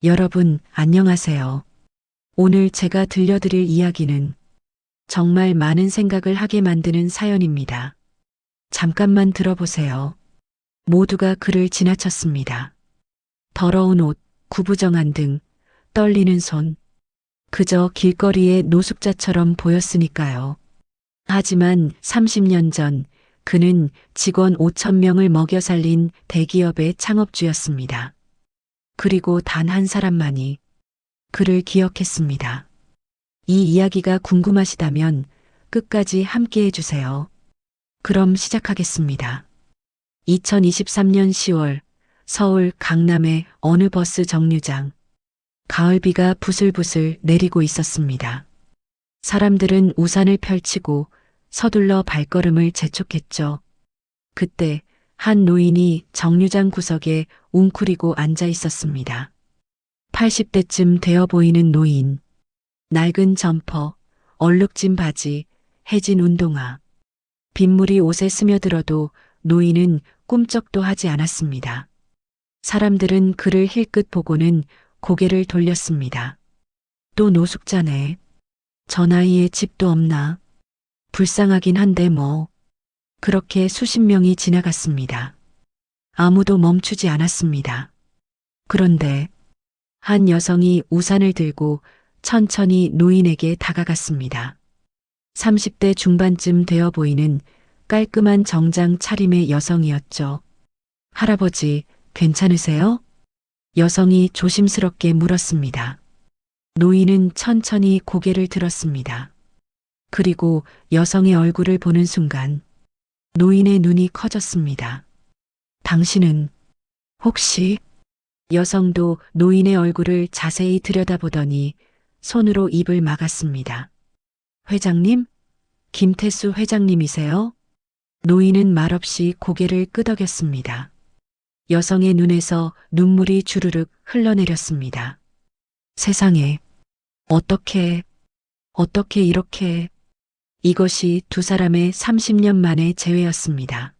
여러분, 안녕하세요. 오늘 제가 들려드릴 이야기는 정말 많은 생각을 하게 만드는 사연입니다. 잠깐만 들어보세요. 모두가 그를 지나쳤습니다. 더러운 옷, 구부정한 등, 떨리는 손. 그저 길거리의 노숙자처럼 보였으니까요. 하지만 30년 전 그는 직원 5천 명을 먹여 살린 대기업의 창업주였습니다. 그리고 단 한 사람만이 그를 기억했습니다. 이 이야기가 궁금하시다면 끝까지 함께 해주세요. 그럼 시작하겠습니다. 2023년 10월 서울 강남의 어느 버스 정류장. 가을비가 부슬부슬 내리고 있었습니다. 사람들은 우산을 펼치고 서둘러 발걸음을 재촉했죠. 그때 한 노인이 정류장 구석에 웅크리고 앉아 있었습니다. 80대쯤 되어 보이는 노인. 낡은 점퍼, 얼룩진 바지, 해진 운동화. 빗물이 옷에 스며들어도 노인은 꿈쩍도 하지 않았습니다. 사람들은 그를 힐끗 보고는 고개를 돌렸습니다. 또 노숙자네. 저 나이에 집도 없나. 불쌍하긴 한데 뭐. 그렇게 수십 명이 지나갔습니다. 아무도 멈추지 않았습니다. 그런데 한 여성이 우산을 들고 천천히 노인에게 다가갔습니다. 30대 중반쯤 되어 보이는 깔끔한 정장 차림의 여성이었죠. 할아버지, 괜찮으세요? 여성이 조심스럽게 물었습니다. 노인은 천천히 고개를 들었습니다. 그리고 여성의 얼굴을 보는 순간 노인의 눈이 커졌습니다. 당신은 혹시? 여성도 노인의 얼굴을 자세히 들여다보더니 손으로 입을 막았습니다. 회장님? 김태수 회장님이세요? 노인은 말없이 고개를 끄덕였습니다. 여성의 눈에서 눈물이 주르륵 흘러내렸습니다. 세상에, 어떻게 이렇게. 이것이 두 사람의 30년 만의 재회였습니다.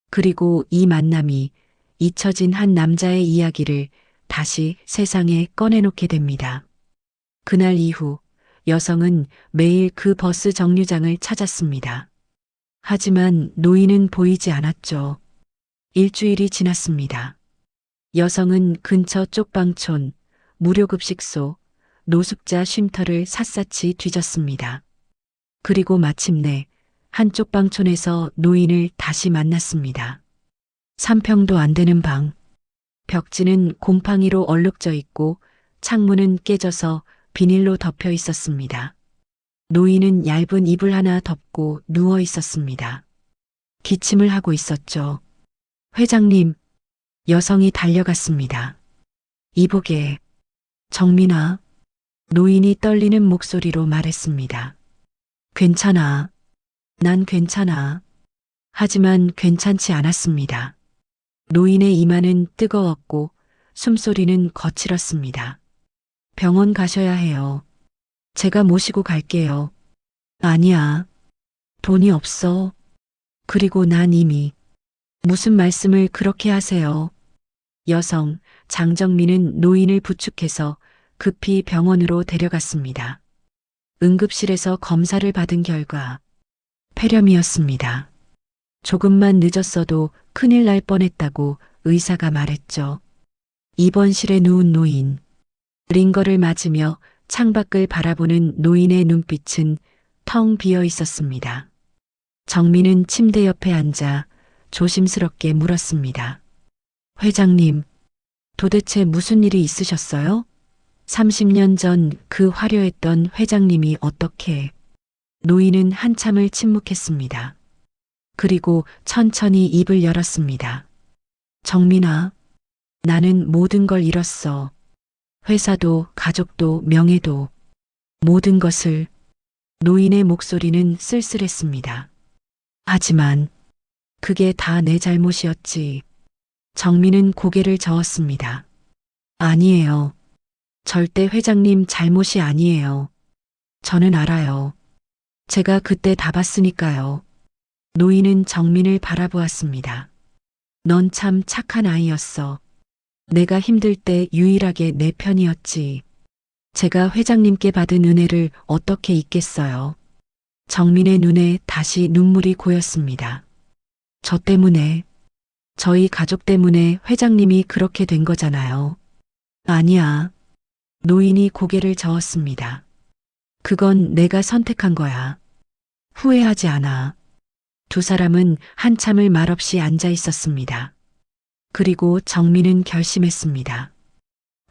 그리고 이 만남이 잊혀진 한 남자의 이야기를 다시 세상에 꺼내놓게 됩니다. 그날 이후 여성은 매일 그 버스 정류장을 찾았습니다. 하지만 노인은 보이지 않았죠. 일주일이 지났습니다. 여성은 근처 쪽방촌, 무료급식소, 노숙자 쉼터를 샅샅이 뒤졌습니다. 그리고 마침내 한 쪽방촌에서 노인을 다시 만났습니다. 3평도 안 되는 방. 벽지는 곰팡이로 얼룩져 있고 창문은 깨져서 비닐로 덮여 있었습니다. 노인은 얇은 이불 하나 덮고 누워 있었습니다. 기침을 하고 있었죠. 회장님, 여성이 달려갔습니다. 이보게, 정민아, 노인이 떨리는 목소리로 말했습니다. 괜찮아. 난 괜찮아. 하지만 괜찮지 않았습니다. 노인의 이마는 뜨거웠고 숨소리는 거칠었습니다. 병원 가셔야 해요. 제가 모시고 갈게요. 아니야. 돈이 없어. 그리고 난 이미. 무슨 말씀을 그렇게 하세요? 여성, 장정민은 노인을 부축해서 급히 병원으로 데려갔습니다. 응급실에서 검사를 받은 결과 폐렴이었습니다. 조금만 늦었어도 큰일 날 뻔했다고 의사가 말했죠. 입원실에 누운 노인. 링거를 맞으며 창밖을 바라보는 노인의 눈빛은 텅 비어 있었습니다. 정민은 침대 옆에 앉아 조심스럽게 물었습니다. 회장님, 도대체 무슨 일이 있으셨어요? 30년 전 그 화려했던 회장님이 어떻게? 노인은 한참을 침묵했습니다. 그리고 천천히 입을 열었습니다. 정민아, 나는 모든 걸 잃었어. 회사도, 가족도, 명예도, 모든 것을. 노인의 목소리는 쓸쓸했습니다. 하지만 그게 다 내 잘못이었지. 정민은 고개를 저었습니다. 아니에요. 절대 회장님 잘못이 아니에요. 저는 알아요. 제가 그때 다 봤으니까요. 노인은 정민을 바라보았습니다. 넌 참 착한 아이였어. 내가 힘들 때 유일하게 내 편이었지. 제가 회장님께 받은 은혜를 어떻게 잊겠어요. 정민의 눈에 다시 눈물이 고였습니다. 저 때문에, 저희 가족 때문에 회장님이 그렇게 된 거잖아요. 아니야. 노인이 고개를 저었습니다. 그건 내가 선택한 거야. 후회하지 않아. 두 사람은 한참을 말없이 앉아 있었습니다. 그리고 정민은 결심했습니다.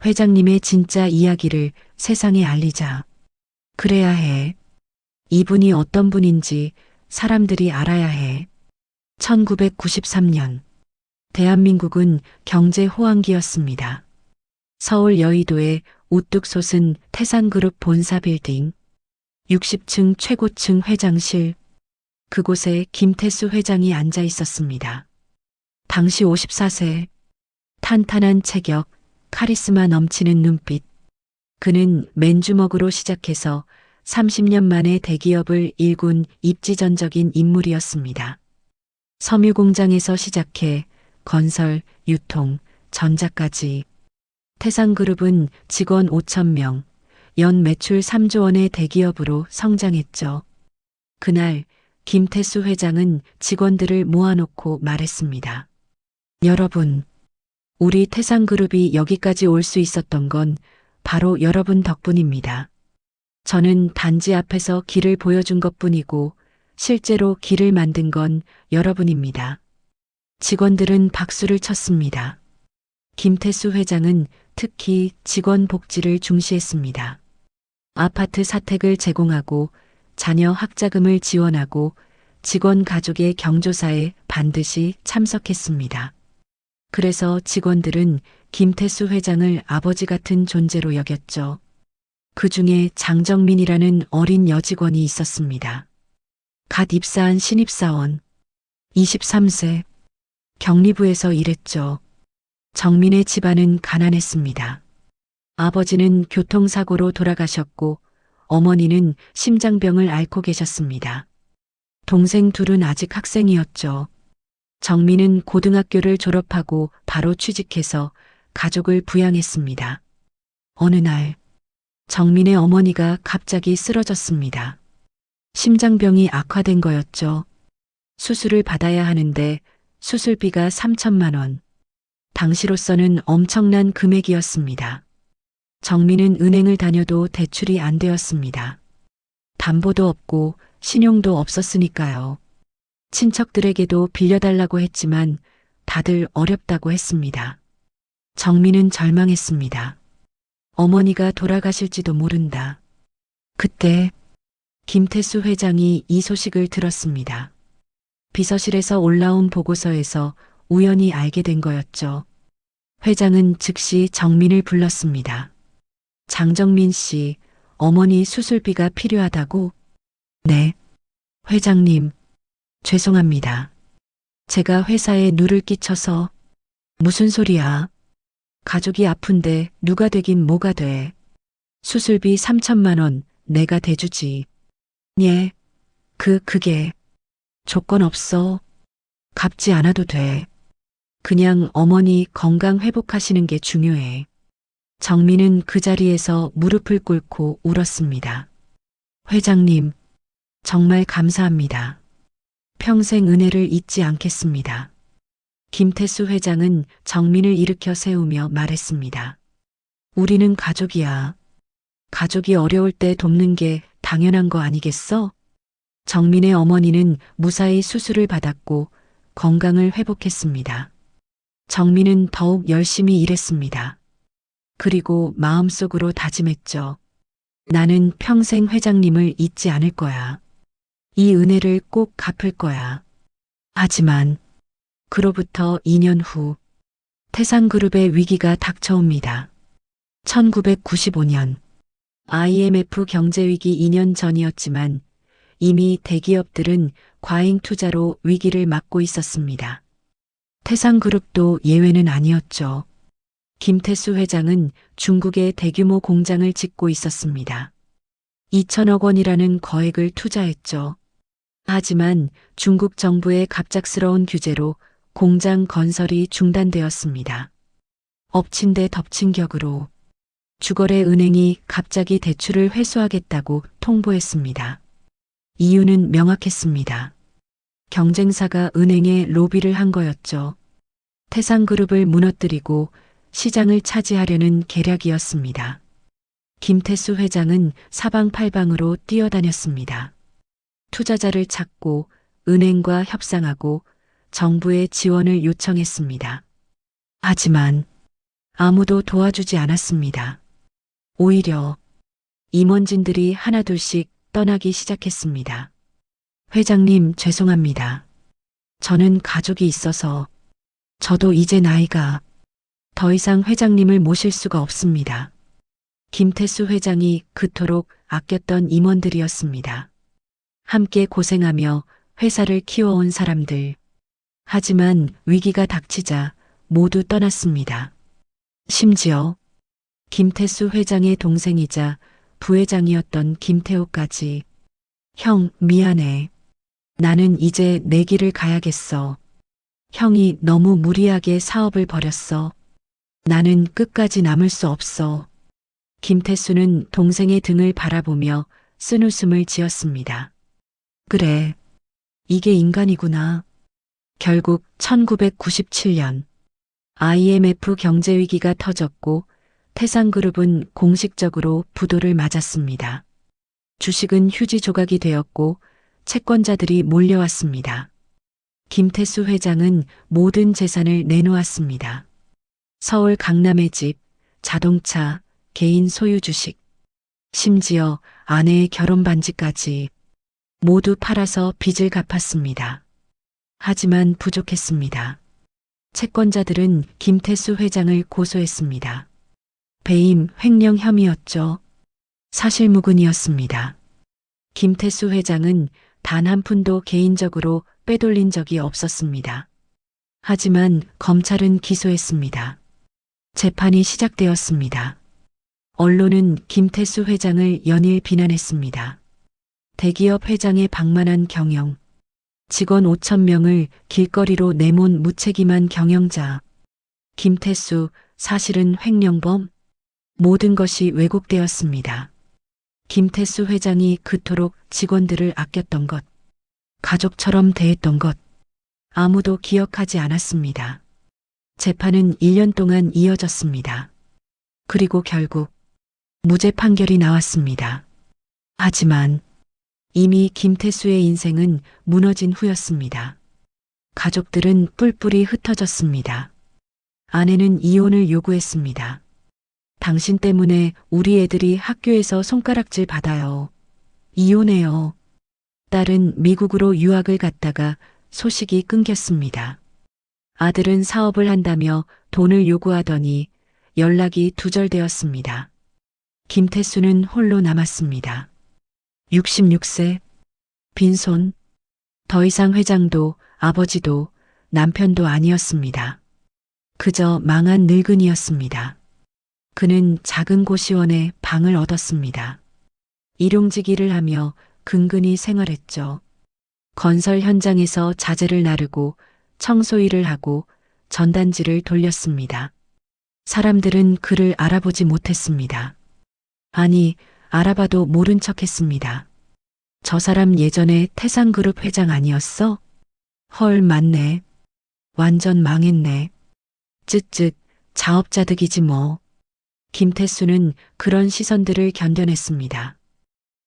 회장님의 진짜 이야기를 세상에 알리자. 그래야 해. 이분이 어떤 분인지 사람들이 알아야 해. 1993년. 대한민국은 경제 호황기였습니다. 서울 여의도에 우뚝 솟은 태산그룹 본사 빌딩, 60층 최고층 회장실, 그곳에 김태수 회장이 앉아 있었습니다. 당시 54세, 탄탄한 체격, 카리스마 넘치는 눈빛. 그는 맨주먹으로 시작해서 30년 만에 대기업을 일군 입지전적인 인물이었습니다. 섬유공장에서 시작해 건설, 유통, 전자까지. 태산그룹은 직원 5,000명, 연 매출 3조 원의 대기업으로 성장했죠. 그날 김태수 회장은 직원들을 모아놓고 말했습니다. 여러분, 우리 태산그룹이 여기까지 올 수 있었던 건 바로 여러분 덕분입니다. 저는 단지 앞에서 길을 보여준 것뿐이고 실제로 길을 만든 건 여러분입니다. 직원들은 박수를 쳤습니다. 김태수 회장은 특히 직원 복지를 중시했습니다. 아파트 사택을 제공하고 자녀 학자금을 지원하고 직원 가족의 경조사에 반드시 참석했습니다. 그래서 직원들은 김태수 회장을 아버지 같은 존재로 여겼죠. 그 중에 장정민이라는 어린 여직원이 있었습니다. 갓 입사한 신입사원, 23세, 격리부에서 일했죠. 정민의 집안은 가난했습니다. 아버지는 교통사고로 돌아가셨고 어머니는 심장병을 앓고 계셨습니다. 동생 둘은 아직 학생이었죠. 정민은 고등학교를 졸업하고 바로 취직해서 가족을 부양했습니다. 어느 날 정민의 어머니가 갑자기 쓰러졌습니다. 심장병이 악화된 거였죠. 수술을 받아야 하는데 수술비가 3천만 원. 당시로서는 엄청난 금액이었습니다. 정민은 은행을 다녀도 대출이 안 되었습니다. 담보도 없고 신용도 없었으니까요. 친척들에게도 빌려달라고 했지만 다들 어렵다고 했습니다. 정민은 절망했습니다. 어머니가 돌아가실지도 모른다. 그때 김태수 회장이 이 소식을 들었습니다. 비서실에서 올라온 보고서에서 우연히 알게 된 거였죠. 회장은 즉시 정민을 불렀습니다. 장정민 씨, 어머니 수술비가 필요하다고? 네. 회장님, 죄송합니다. 제가 회사에 누를 끼쳐서. 무슨 소리야? 가족이 아픈데 누가 되긴 뭐가 돼. 수술비 3천만 원 내가 대주지. 예, 그게 조건 없어. 갚지 않아도 돼. 그냥 어머니 건강 회복하시는 게 중요해. 정민은 그 자리에서 무릎을 꿇고 울었습니다. 회장님, 정말 감사합니다. 평생 은혜를 잊지 않겠습니다. 김태수 회장은 정민을 일으켜 세우며 말했습니다. 우리는 가족이야. 가족이 어려울 때 돕는 게 당연한 거 아니겠어? 정민의 어머니는 무사히 수술을 받았고 건강을 회복했습니다. 정민은 더욱 열심히 일했습니다. 그리고 마음속으로 다짐했죠. 나는 평생 회장님을 잊지 않을 거야. 이 은혜를 꼭 갚을 거야. 하지만 그로부터 2년 후 태산그룹의 위기가 닥쳐옵니다. 1995년 IMF 경제위기 2년 전이었지만 이미 대기업들은 과잉 투자로 위기를 맞고 있었습니다. 태산그룹도 예외는 아니었죠. 김태수 회장은 중국에 대규모 공장을 짓고 있었습니다. 2천억 원이라는 거액을 투자했죠. 하지만 중국 정부의 갑작스러운 규제로 공장 건설이 중단되었습니다. 엎친 데 덮친 격으로 주거래 은행이 갑자기 대출을 회수하겠다고 통보했습니다. 이유는 명확했습니다. 경쟁사가 은행에 로비를 한 거였죠. 태상그룹을 무너뜨리고 시장을 차지하려는 계략이었습니다. 김태수 회장은 사방팔방으로 뛰어다녔습니다. 투자자를 찾고 은행과 협상하고 정부의 지원을 요청했습니다. 하지만 아무도 도와주지 않았습니다. 오히려 임원진들이 하나둘씩 떠나기 시작했습니다. 회장님, 죄송합니다. 저는 가족이 있어서 저도 이제 나이가 더 이상 회장님을 모실 수가 없습니다. 김태수 회장이 그토록 아꼈던 임원들이었습니다. 함께 고생하며 회사를 키워온 사람들. 하지만 위기가 닥치자 모두 떠났습니다. 심지어 김태수 회장의 동생이자 부회장이었던 김태호까지. 형, 미안해. 나는 이제 내 길을 가야겠어. 형이 너무 무리하게 사업을 벌였어. 나는 끝까지 남을 수 없어. 김태수는 동생의 등을 바라보며 쓴웃음을 지었습니다. 그래. 이게 인간이구나. 결국 1997년 IMF 경제위기가 터졌고 태상그룹은 공식적으로 부도를 맞았습니다. 주식은 휴지 조각이 되었고 채권자들이 몰려왔습니다. 김태수 회장은 모든 재산을 내놓았습니다. 서울 강남의 집, 자동차, 개인 소유 주식, 심지어 아내의 결혼 반지까지 모두 팔아서 빚을 갚았습니다. 하지만 부족했습니다. 채권자들은 김태수 회장을 고소했습니다. 배임, 횡령 혐의였죠. 사실무근이었습니다. 김태수 회장은 단 한 푼도 개인적으로 빼돌린 적이 없었습니다. 하지만 검찰은 기소했습니다. 재판이 시작되었습니다. 언론은 김태수 회장을 연일 비난했습니다. 대기업 회장의 방만한 경영, 직원 5,000명을 길거리로 내몬 무책임한 경영자, 김태수 사실은 횡령범, 모든 것이 왜곡되었습니다. 김태수 회장이 그토록 직원들을 아꼈던 것, 가족처럼 대했던 것, 아무도 기억하지 않았습니다. 재판은 1년 동안 이어졌습니다. 그리고 결국 무죄 판결이 나왔습니다. 하지만 이미 김태수의 인생은 무너진 후였습니다. 가족들은 뿔뿔이 흩어졌습니다. 아내는 이혼을 요구했습니다. 당신 때문에 우리 애들이 학교에서 손가락질 받아요. 이혼해요. 딸은 미국으로 유학을 갔다가 소식이 끊겼습니다. 아들은 사업을 한다며 돈을 요구하더니 연락이 두절되었습니다. 김태수는 홀로 남았습니다. 66세, 빈손, 더 이상 회장도 아버지도 남편도 아니었습니다. 그저 망한 늙은이였습니다. 그는 작은 고시원에 방을 얻었습니다. 일용직 일을 하며 근근히 생활했죠. 건설 현장에서 자재를 나르고 청소 일을 하고 전단지를 돌렸습니다. 사람들은 그를 알아보지 못했습니다. 아니, 알아봐도 모른 척 했습니다. 저 사람 예전에 태상그룹 회장 아니었어? 헐, 맞네. 완전 망했네. 쯧쯧, 자업자득이지 뭐. 김태수는 그런 시선들을 견뎌냈습니다.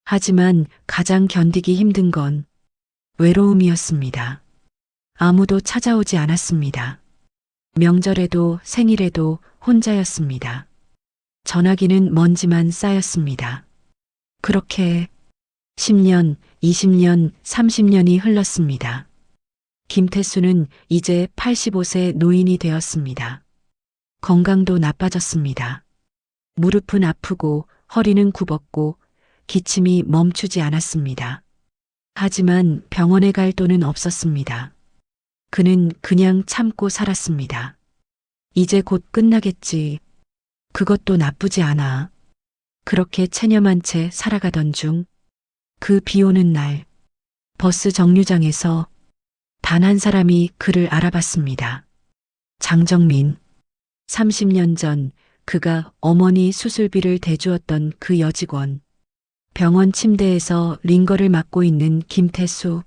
하지만 가장 견디기 힘든 건 외로움이었습니다. 아무도 찾아오지 않았습니다. 명절에도 생일에도 혼자였습니다. 전화기는 먼지만 쌓였습니다. 그렇게 10년, 20년, 30년이 흘렀습니다. 김태수는 이제 85세 노인이 되었습니다. 건강도 나빠졌습니다. 무릎은 아프고 허리는 굽었고 기침이 멈추지 않았습니다. 하지만 병원에 갈 돈은 없었습니다. 그는 그냥 참고 살았습니다. 이제 곧 끝나겠지. 그것도 나쁘지 않아. 그렇게 체념한 채 살아가던 중 그 비 오는 날 버스 정류장에서 단 한 사람이 그를 알아봤습니다. 장정민. 30년 전 그가 어머니 수술비를 대주었던 그 여직원. 병원 침대에서 링거를 맡고 있는 김태수.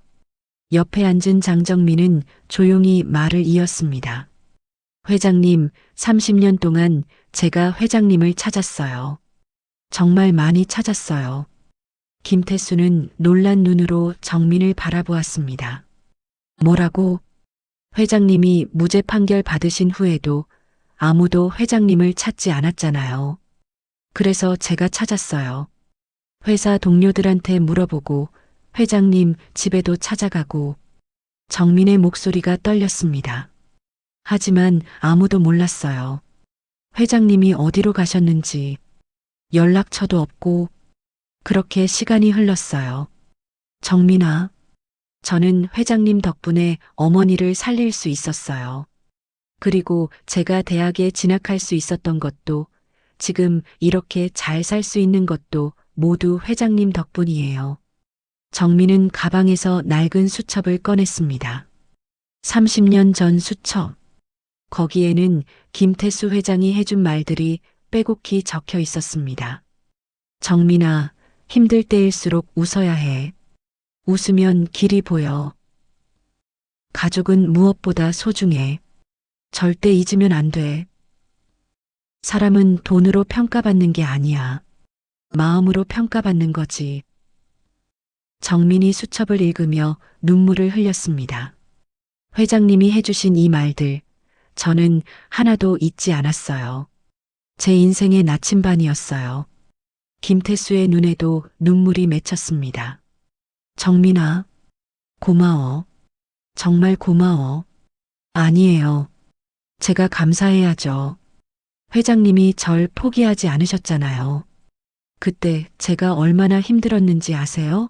옆에 앉은 장정민은 조용히 말을 이었습니다. 회장님, 30년 동안 제가 회장님을 찾았어요. 정말 많이 찾았어요. 김태수는 놀란 눈으로 정민을 바라보았습니다. 뭐라고? 회장님이 무죄 판결 받으신 후에도 아무도 회장님을 찾지 않았잖아요. 그래서 제가 찾았어요. 회사 동료들한테 물어보고 회장님 집에도 찾아가고. 정민의 목소리가 떨렸습니다. 하지만 아무도 몰랐어요. 회장님이 어디로 가셨는지 연락처도 없고. 그렇게 시간이 흘렀어요. 정민아, 저는 회장님 덕분에 어머니를 살릴 수 있었어요. 그리고 제가 대학에 진학할 수 있었던 것도, 지금 이렇게 잘 살 수 있는 것도 모두 회장님 덕분이에요. 정민은 가방에서 낡은 수첩을 꺼냈습니다. 30년 전 수첩. 거기에는 김태수 회장이 해준 말들이 빼곡히 적혀 있었습니다. 정민아, 힘들 때일수록 웃어야 해. 웃으면 길이 보여. 가족은 무엇보다 소중해. 절대 잊으면 안 돼. 사람은 돈으로 평가받는 게 아니야. 마음으로 평가받는 거지. 정민이 수첩을 읽으며 눈물을 흘렸습니다. 회장님이 해주신 이 말들, 저는 하나도 잊지 않았어요. 제 인생의 나침반이었어요. 김태수의 눈에도 눈물이 맺혔습니다. 정민아, 고마워. 정말 고마워. 아니에요. 제가 감사해야죠. 회장님이 절 포기하지 않으셨잖아요. 그때 제가 얼마나 힘들었는지 아세요?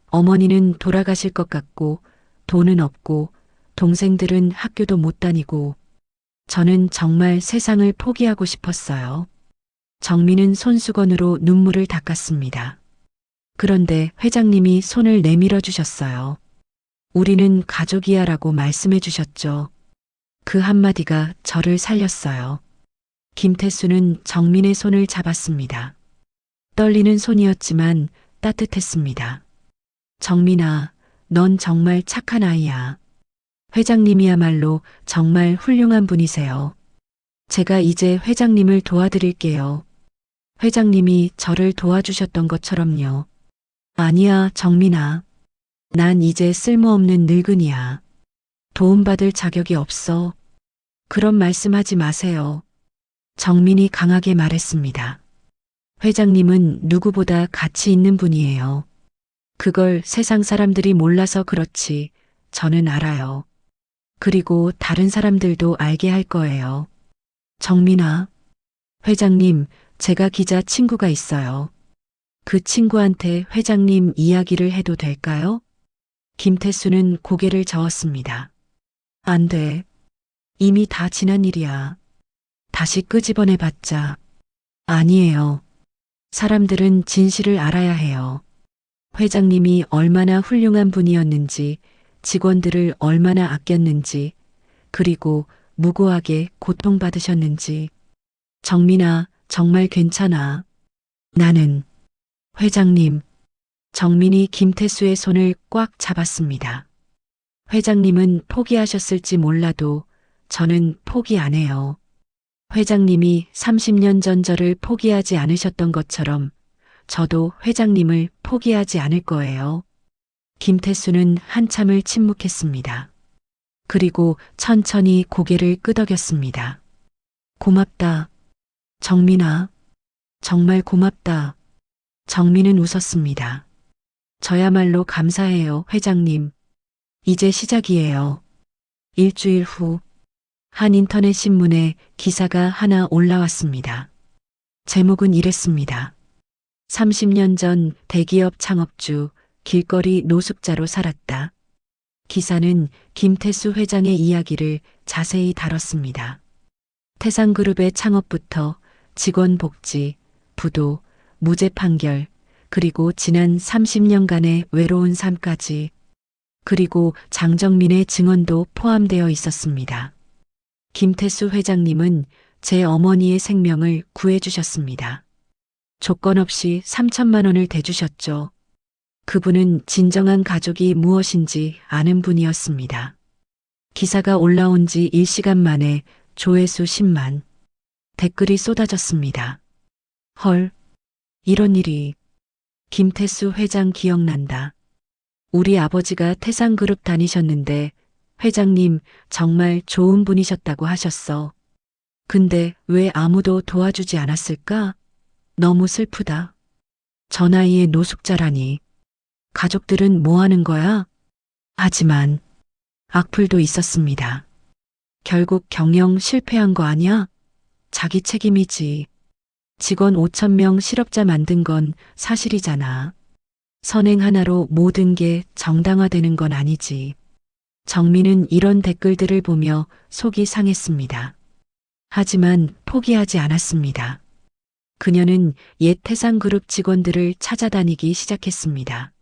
어머니는 돌아가실 것 같고, 돈은 없고, 동생들은 학교도 못 다니고, 저는 정말 세상을 포기하고 싶었어요. 정민은 손수건으로 눈물을 닦았습니다. 그런데 회장님이 손을 내밀어 주셨어요. 우리는 가족이야 라고 말씀해 주셨죠. 그 한마디가 저를 살렸어요. 김태수는 정민의 손을 잡았습니다. 떨리는 손이었지만 따뜻했습니다. 정민아, 넌 정말 착한 아이야. 회장님이야말로 정말 훌륭한 분이세요. 제가 이제 회장님을 도와드릴게요. 회장님이 저를 도와주셨던 것처럼요. 아니야, 정민아. 난 이제 쓸모없는 늙은이야. 도움받을 자격이 없어. 그런 말씀하지 마세요. 정민이 강하게 말했습니다. 회장님은 누구보다 가치 있는 분이에요. 그걸 세상 사람들이 몰라서 그렇지, 저는 알아요. 그리고 다른 사람들도 알게 할 거예요. 정민아, 회장님, 제가 기자 친구가 있어요. 그 친구한테 회장님 이야기를 해도 될까요? 김태수는 고개를 저었습니다. 안 돼. 이미 다 지난 일이야. 다시 끄집어내 봤자. 아니에요. 사람들은 진실을 알아야 해요. 회장님이 얼마나 훌륭한 분이었는지, 직원들을 얼마나 아꼈는지, 그리고 무고하게 고통받으셨는지. 정민아, 정말 괜찮아. 나는. 회장님. 정민이 김태수의 손을 꽉 잡았습니다. 회장님은 포기하셨을지 몰라도 저는 포기 안 해요. 회장님이 30년 전 저를 포기하지 않으셨던 것처럼 저도 회장님을 포기하지 않을 거예요. 김태수는 한참을 침묵했습니다. 그리고 천천히 고개를 끄덕였습니다. 고맙다. 정민아. 정말 고맙다. 정민은 웃었습니다. 저야말로 감사해요, 회장님. 이제 시작이에요. 일주일 후, 한 인터넷 신문에 기사가 하나 올라왔습니다. 제목은 이랬습니다. 30년 전 대기업 창업주, 길거리 노숙자로 살았다. 기사는 김태수 회장의 이야기를 자세히 다뤘습니다. 태상그룹의 창업부터 직원 복지, 부도, 무죄 판결, 그리고 지난 30년간의 외로운 삶까지, 그리고 장정민의 증언도 포함되어 있었습니다. 김태수 회장님은 제 어머니의 생명을 구해주셨습니다. 조건 없이 3천만 원을 대주셨죠. 그분은 진정한 가족이 무엇인지 아는 분이었습니다. 기사가 올라온 지 1시간 만에 조회수 10만, 댓글이 쏟아졌습니다. 헐, 이런 일이. 김태수 회장 기억난다. 우리 아버지가 태상그룹 다니셨는데 회장님 정말 좋은 분이셨다고 하셨어. 근데 왜 아무도 도와주지 않았을까? 너무 슬프다. 저 나이에 노숙자라니. 가족들은 뭐 하는 거야? 하지만 악플도 있었습니다. 결국 경영 실패한 거 아니야? 자기 책임이지. 직원 5천 명 실업자 만든 건 사실이잖아. 선행 하나로 모든 게 정당화되는 건 아니지. 정민은 이런 댓글들을 보며 속이 상했습니다. 하지만 포기하지 않았습니다. 그녀는 옛 태상그룹 직원들을 찾아다니기 시작했습니다.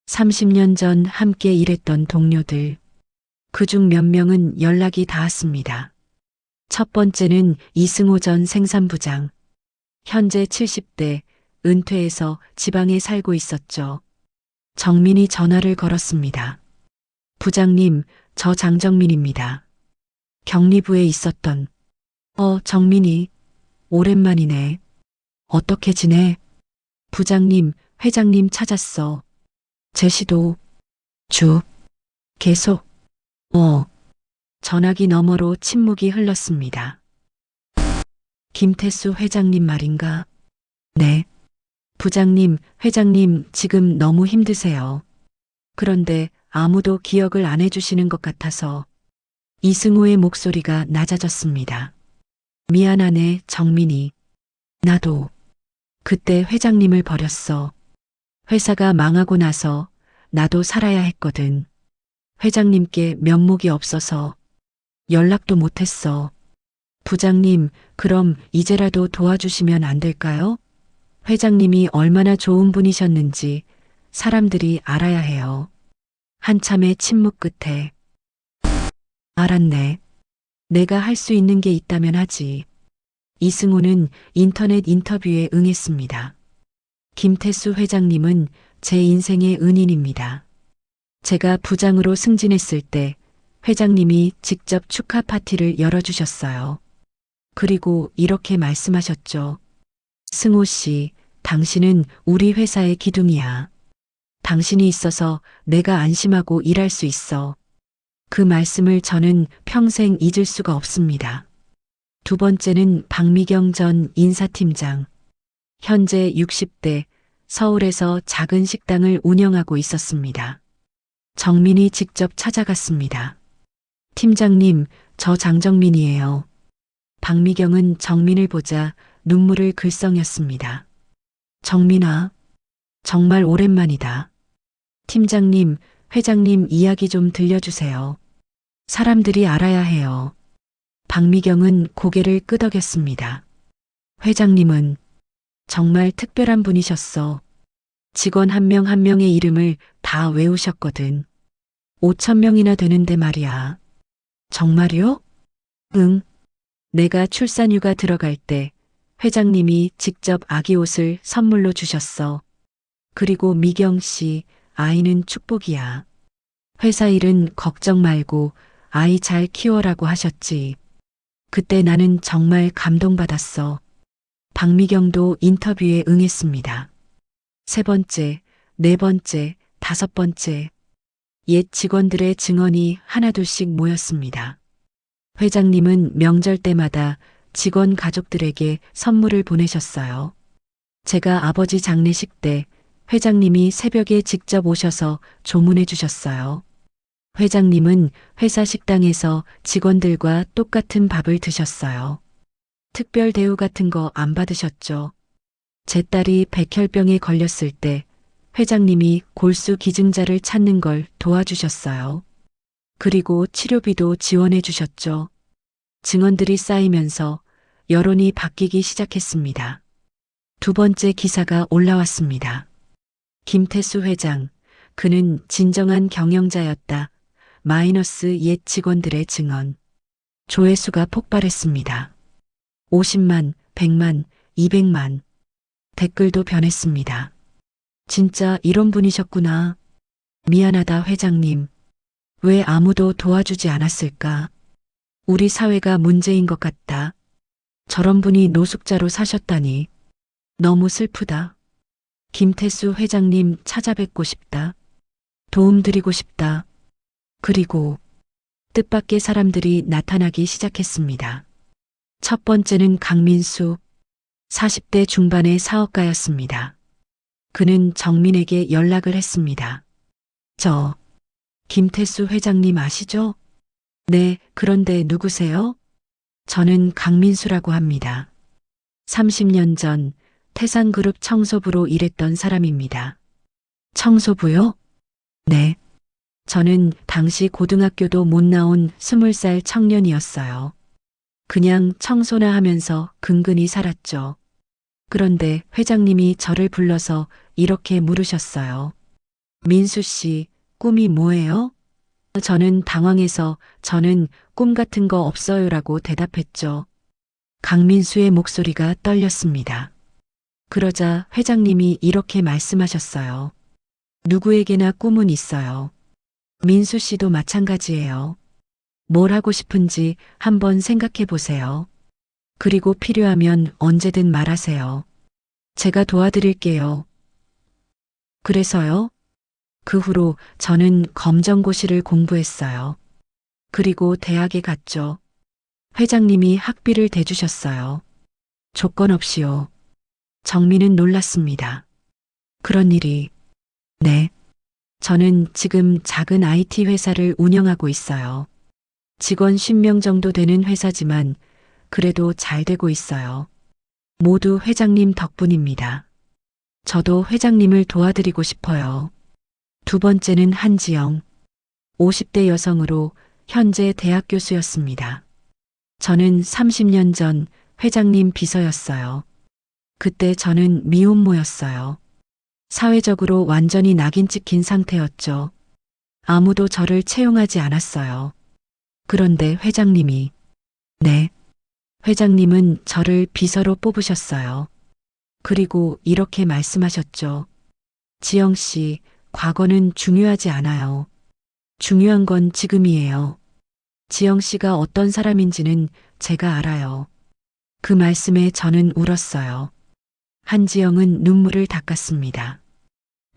30년 전 함께 일했던 동료들. 그중 몇 명은 연락이 닿았습니다. 첫 번째는 이승호 전 생산부장. 현재 70대, 은퇴해서 지방에 살고 있었죠. 정민이 전화를 걸었습니다. 부장님, 저 장정민입니다. 격리부에 있었던. 정민이. 오랜만이네. 어떻게 지내? 부장님, 회장님 찾았어. 제시도. 계속. 전화기 너머로 침묵이 흘렀습니다. 김태수 회장님 말인가? 네. 부장님, 회장님 지금 너무 힘드세요. 그런데 아무도 기억을 안 해주시는 것 같아서. 이승호의 목소리가 낮아졌습니다. 미안하네, 정민이. 나도. 그때 회장님을 버렸어. 회사가 망하고 나서 나도 살아야 했거든. 회장님께 면목이 없어서 연락도 못했어. 부장님, 그럼 이제라도 도와주시면 안 될까요? 회장님이 얼마나 좋은 분이셨는지 사람들이 알아야 해요. 한참의 침묵 끝에. 알았네. 내가 할 수 있는 게 있다면 하지. 이승호는 인터넷 인터뷰에 응했습니다. 김태수 회장님은 제 인생의 은인입니다. 제가 부장으로 승진했을 때 회장님이 직접 축하 파티를 열어주셨어요. 그리고 이렇게 말씀하셨죠. 승호 씨, 당신은 우리 회사의 기둥이야. 당신이 있어서 내가 안심하고 일할 수 있어. 그 말씀을 저는 평생 잊을 수가 없습니다. 두 번째는 박미경 전 인사팀장. 현재 60대, 서울에서 작은 식당을 운영하고 있었습니다. 정민이 직접 찾아갔습니다. 팀장님, 저 장정민이에요. 박미경은 정민을 보자 눈물을 글썽였습니다. 정민아, 정말 오랜만이다. 팀장님, 회장님 이야기 좀 들려주세요. 사람들이 알아야 해요. 박미경은 고개를 끄덕였습니다. 회장님은 정말 특별한 분이셨어. 직원 한 명 한 명의 이름을 다 외우셨거든. 5천 명이나 되는데 말이야. 정말요? 응. 내가 출산휴가 들어갈 때 회장님이 직접 아기 옷을 선물로 주셨어. 그리고 미경 씨, 아이는 축복이야. 회사 일은 걱정 말고 아이 잘 키워라고 하셨지. 그때 나는 정말 감동받았어. 박미경도 인터뷰에 응했습니다. 세 번째, 네 번째, 다섯 번째. 옛 직원들의 증언이 하나둘씩 모였습니다. 회장님은 명절 때마다 직원 가족들에게 선물을 보내셨어요. 제가 아버지 장례식 때 회장님이 새벽에 직접 오셔서 조문해 주셨어요. 회장님은 회사 식당에서 직원들과 똑같은 밥을 드셨어요. 특별 대우 같은 거 안 받으셨죠? 제 딸이 백혈병에 걸렸을 때 회장님이 골수 기증자를 찾는 걸 도와주셨어요. 그리고 치료비도 지원해 주셨죠. 증언들이 쌓이면서 여론이 바뀌기 시작했습니다. 두 번째 기사가 올라왔습니다. 김태수 회장, 그는 진정한 경영자였다. 마이너스 옛 직원들의 증언. 조회수가 폭발했습니다. 50만, 100만, 200만. 댓글도 변했습니다. 진짜 이런 분이셨구나. 미안하다 회장님. 왜 아무도 도와주지 않았을까? 우리 사회가 문제인 것 같다. 저런 분이 노숙자로 사셨다니. 너무 슬프다. 김태수 회장님 찾아뵙고 싶다. 도움드리고 싶다. 그리고 뜻밖의 사람들이 나타나기 시작했습니다. 첫 번째는 강민수, 40대 중반의 사업가였습니다. 그는 정민에게 연락을 했습니다. 저, 김태수 회장님 아시죠? 네, 그런데 누구세요? 저는 강민수라고 합니다. 30년 전 태산그룹 청소부로 일했던 사람입니다. 청소부요? 네. 저는 당시 고등학교도 못 나온 20살 청년이었어요. 그냥 청소나 하면서 근근히 살았죠. 그런데 회장님이 저를 불러서 이렇게 물으셨어요. 민수 씨, 꿈이 뭐예요? 저는 당황해서 저는 꿈 같은 거 없어요라고 대답했죠. 강민수의 목소리가 떨렸습니다. 그러자 회장님이 이렇게 말씀하셨어요. 누구에게나 꿈은 있어요. 민수 씨도 마찬가지예요. 뭘 하고 싶은지 한번 생각해 보세요. 그리고 필요하면 언제든 말하세요. 제가 도와드릴게요. 그래서요? 그 후로 저는 검정고시를 공부했어요. 그리고 대학에 갔죠. 회장님이 학비를 대주셨어요. 조건 없이요. 정민은 놀랐습니다. 그런 일이. 네. 저는 지금 작은 IT 회사를 운영하고 있어요. 직원 10명 정도 되는 회사지만 그래도 잘 되고 있어요. 모두 회장님 덕분입니다. 저도 회장님을 도와드리고 싶어요. 두 번째는 한지영. 50대 여성으로 현재 대학 교수였습니다. 저는 30년 전 회장님 비서였어요. 그때 저는 미혼모였어요. 사회적으로 완전히 낙인 찍힌 상태였죠. 아무도 저를 채용하지 않았어요. 그런데 회장님이, 네, 회장님은 저를 비서로 뽑으셨어요. 그리고 이렇게 말씀하셨죠. 지영 씨, 과거는 중요하지 않아요. 중요한 건 지금이에요. 지영 씨가 어떤 사람인지는 제가 알아요. 그 말씀에 저는 울었어요. 한지영은 눈물을 닦았습니다.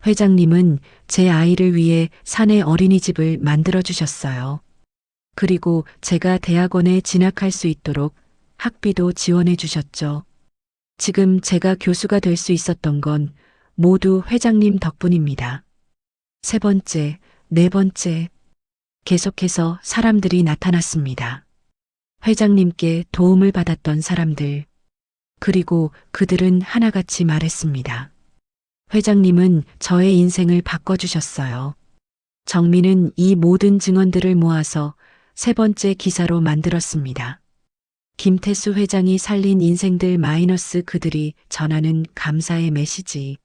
회장님은 제 아이를 위해 사내 어린이집을 만들어 주셨어요. 그리고 제가 대학원에 진학할 수 있도록 학비도 지원해 주셨죠. 지금 제가 교수가 될 수 있었던 건 모두 회장님 덕분입니다. 세 번째, 네 번째. 계속해서 사람들이 나타났습니다. 회장님께 도움을 받았던 사람들. 그리고 그들은 하나같이 말했습니다. 회장님은 저의 인생을 바꿔주셨어요. 정민은 이 모든 증언들을 모아서 세 번째 기사로 만들었습니다. 김태수 회장이 살린 인생들 마이너스 그들이 전하는 감사의 메시지.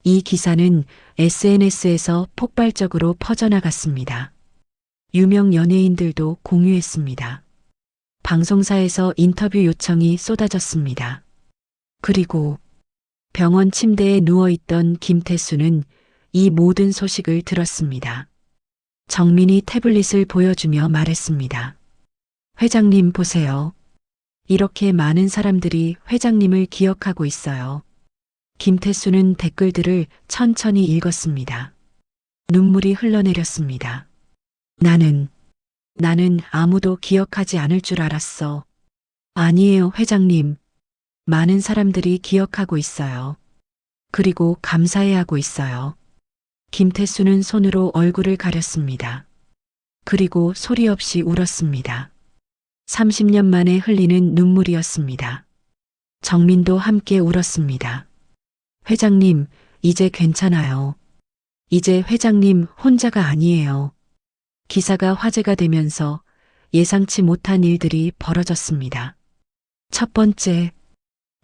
이 기사는 SNS에서 폭발적으로 퍼져나갔습니다. 유명 연예인들도 공유했습니다. 방송사에서 인터뷰 요청이 쏟아졌습니다. 그리고 병원 침대에 누워있던 김태수는 이 모든 소식을 들었습니다. 정민이 태블릿을 보여주며 말했습니다. 회장님 보세요. 이렇게 많은 사람들이 회장님을 기억하고 있어요. 김태수는 댓글들을 천천히 읽었습니다. 눈물이 흘러내렸습니다. 나는 아무도 기억하지 않을 줄 알았어. 아니에요, 회장님. 많은 사람들이 기억하고 있어요. 그리고 감사해하고 있어요. 김태수는 손으로 얼굴을 가렸습니다. 그리고 소리 없이 울었습니다. 30년 만에 흘리는 눈물이었습니다. 정민도 함께 울었습니다. 회장님, 이제 괜찮아요. 이제 회장님 혼자가 아니에요. 기사가 화제가 되면서 예상치 못한 일들이 벌어졌습니다. 첫 번째,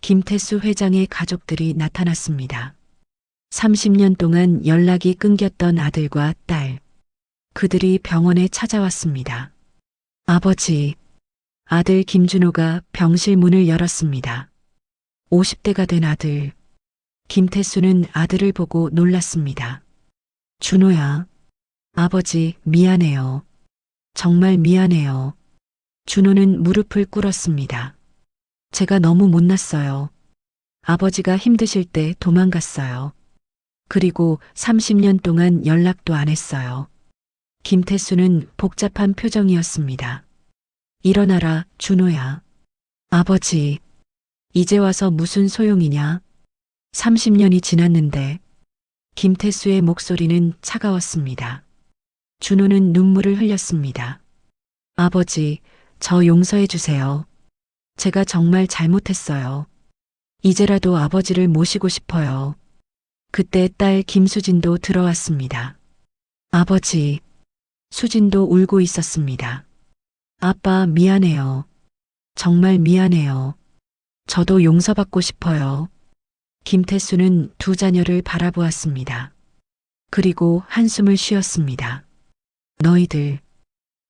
김태수 회장의 가족들이 나타났습니다. 30년 동안 연락이 끊겼던 아들과 딸. 그들이 병원에 찾아왔습니다. 아버지, 아들 김준호가 병실 문을 열었습니다. 50대가 된 아들. 김태수는 아들을 보고 놀랐습니다. 준호야. 아버지, 미안해요. 정말 미안해요. 준호는 무릎을 꿇었습니다. 제가 너무 못났어요. 아버지가 힘드실 때 도망갔어요. 그리고 30년 동안 연락도 안 했어요. 김태수는 복잡한 표정이었습니다. 일어나라, 준호야. 아버지, 이제 와서 무슨 소용이냐? 30년이 지났는데. 김태수의 목소리는 차가웠습니다. 준호는 눈물을 흘렸습니다. 아버지, 저 용서해 주세요. 제가 정말 잘못했어요. 이제라도 아버지를 모시고 싶어요. 그때 딸 김수진도 들어왔습니다. 아버지, 수진도 울고 있었습니다. 아빠, 미안해요. 정말 미안해요. 저도 용서받고 싶어요. 김태수는 두 자녀를 바라보았습니다. 그리고 한숨을 쉬었습니다. 너희들,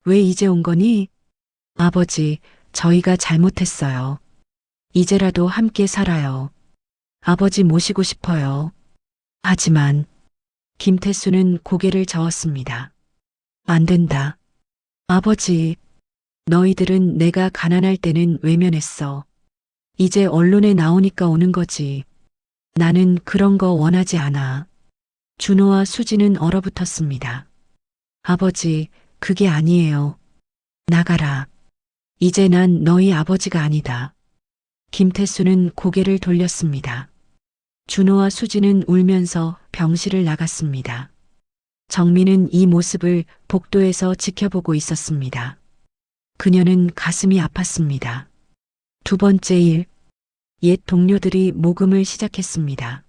왜 이제 온 거니? 아버지, 저희가 잘못했어요. 이제라도 함께 살아요. 아버지 모시고 싶어요. 하지만 김태수는 고개를 저었습니다. 안 된다. 아버지, 너희들은 내가 가난할 때는 외면했어. 이제 언론에 나오니까 오는 거지. 나는 그런 거 원하지 않아. 준호와 수지는 얼어붙었습니다. 아버지, 그게 아니에요. 나가라. 이제 난 너희 아버지가 아니다. 김태수는 고개를 돌렸습니다. 준호와 수지는 울면서 병실을 나갔습니다. 정민은 이 모습을 복도에서 지켜보고 있었습니다. 그녀는 가슴이 아팠습니다. 두 번째 일, 옛 동료들이 모금을 시작했습니다.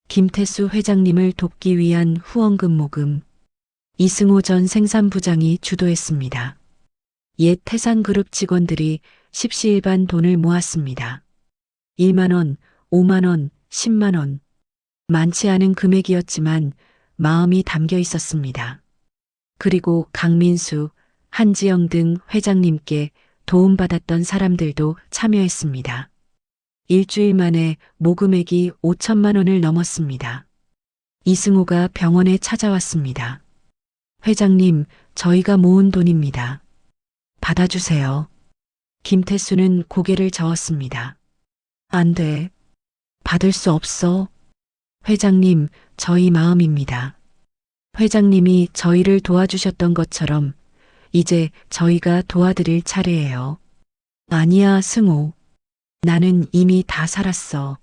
김태수 회장님을 돕기 위한 후원금 모금. 이승호 전 생산부장이 주도했습니다. 옛 태산그룹 직원들이 십시일반 돈을 모았습니다. 1만 원, 5만 원, 10만 원. 많지 않은 금액이었지만 마음이 담겨 있었습니다. 그리고 강민수, 한지영 등 회장님께 도움받았던 사람들도 참여했습니다. 일주일 만에 모금액이 5천만 원을 넘었습니다. 이승호가 병원에 찾아왔습니다. 회장님, 저희가 모은 돈입니다. 받아주세요. 김태수는 고개를 저었습니다. 안 돼. 받을 수 없어. 회장님, 저희 마음입니다. 회장님이 저희를 도와주셨던 것처럼 이제 저희가 도와드릴 차례예요. 아니야, 승호. 나는 이미 다 살았어.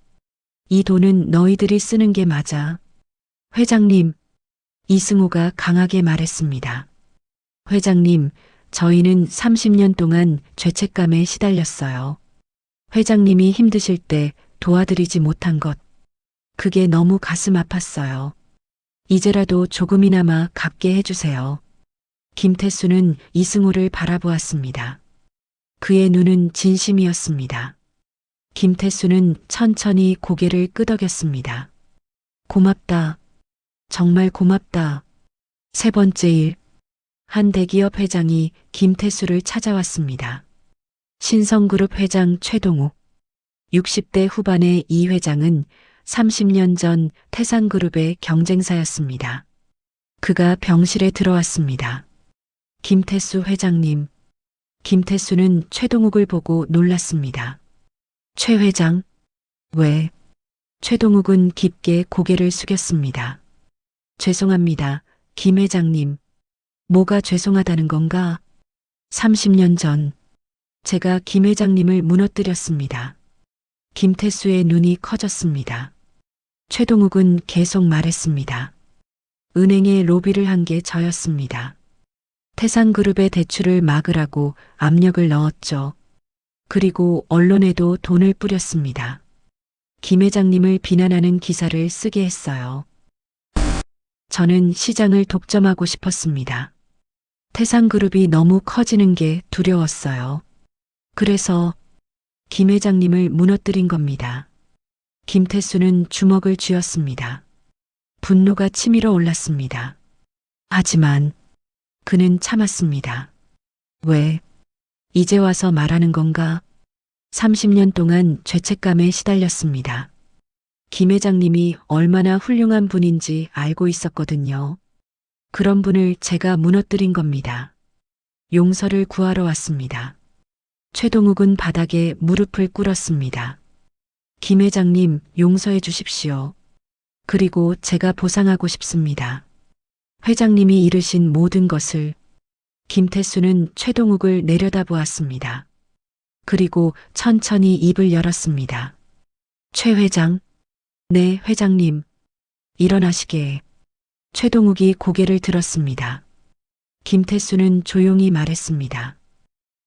이 돈은 너희들이 쓰는 게 맞아. 회장님, 이승호가 강하게 말했습니다. 회장님, 저희는 30년 동안 죄책감에 시달렸어요. 회장님이 힘드실 때 도와드리지 못한 것. 그게 너무 가슴 아팠어요. 이제라도 조금이나마 갚게 해주세요. 김태수는 이승호를 바라보았습니다. 그의 눈은 진심이었습니다. 김태수는 천천히 고개를 끄덕였습니다. 고맙다. 정말 고맙다. 세 번째 일. 한 대기업 회장이 김태수를 찾아왔습니다. 신성그룹 회장 최동욱. 60대 후반의 이 회장은 30년 전 태산그룹의 경쟁사였습니다. 그가 병실에 들어왔습니다. 김태수 회장님. 김태수는 최동욱을 보고 놀랐습니다. 최 회장? 왜? 최동욱은 깊게 고개를 숙였습니다. 죄송합니다, 김 회장님. 뭐가 죄송하다는 건가? 30년 전 제가 김 회장님을 무너뜨렸습니다. 김태수의 눈이 커졌습니다. 최동욱은 계속 말했습니다. 은행에 로비를 한 게 저였습니다. 태산그룹의 대출을 막으라고 압력을 넣었죠. 그리고 언론에도 돈을 뿌렸습니다. 김 회장님을 비난하는 기사를 쓰게 했어요. 저는 시장을 독점하고 싶었습니다. 태산그룹이 너무 커지는 게 두려웠어요. 그래서 김 회장님을 무너뜨린 겁니다. 김태수는 주먹을 쥐었습니다. 분노가 치밀어 올랐습니다. 하지만 그는 참았습니다. 왜? 이제 와서 말하는 건가? 30년 동안 죄책감에 시달렸습니다. 김 회장님이 얼마나 훌륭한 분인지 알고 있었거든요. 그런 분을 제가 무너뜨린 겁니다. 용서를 구하러 왔습니다. 최동욱은 바닥에 무릎을 꿇었습니다. 김 회장님, 용서해 주십시오. 그리고 제가 보상하고 싶습니다. 회장님이 이르신 모든 것을. 김태수는 최동욱을 내려다보았습니다. 그리고 천천히 입을 열었습니다. 최 회장. 네, 회장님. 일어나시게. 최동욱이 고개를 들었습니다. 김태수는 조용히 말했습니다.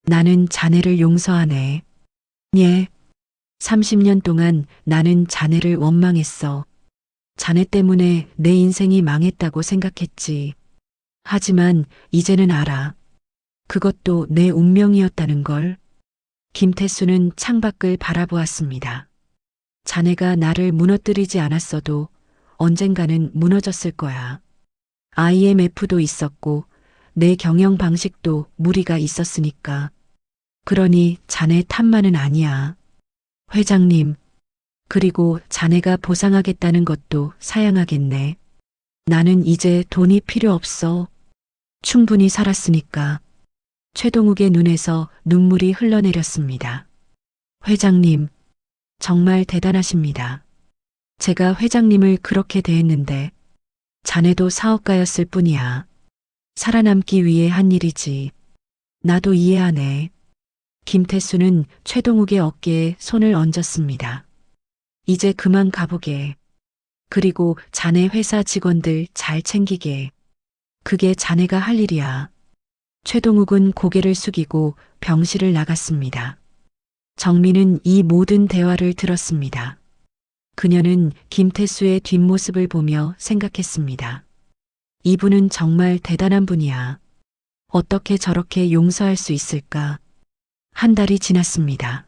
나는 자네를 용서하네. 예. 30년 동안 나는 자네를 원망했어. 자네 때문에 내 인생이 망했다고 생각했지. 하지만 이제는 알아. 그것도 내 운명이었다는 걸. 김태수는 창밖을 바라보았습니다. 자네가 나를 무너뜨리지 않았어도 언젠가는 무너졌을 거야. IMF도 있었고 내 경영 방식도 무리가 있었으니까. 그러니 자네 탓만은 아니야. 회장님, 그리고 자네가 보상하겠다는 것도 사양하겠네. 나는 이제 돈이 필요 없어. 충분히 살았으니까. 최동욱의 눈에서 눈물이 흘러내렸습니다. 회장님, 정말 대단하십니다. 제가 회장님을 그렇게 대했는데 자네도 사업가였을 뿐이야. 살아남기 위해 한 일이지. 나도 이해하네. 김태수는 최동욱의 어깨에 손을 얹었습니다. 이제 그만 가보게. 그리고 자네 회사 직원들 잘 챙기게. 그게 자네가 할 일이야. 최동욱은 고개를 숙이고 병실을 나갔습니다. 정민은 이 모든 대화를 들었습니다. 그녀는 김태수의 뒷모습을 보며 생각했습니다. 이분은 정말 대단한 분이야. 어떻게 저렇게 용서할 수 있을까? 한 달이 지났습니다.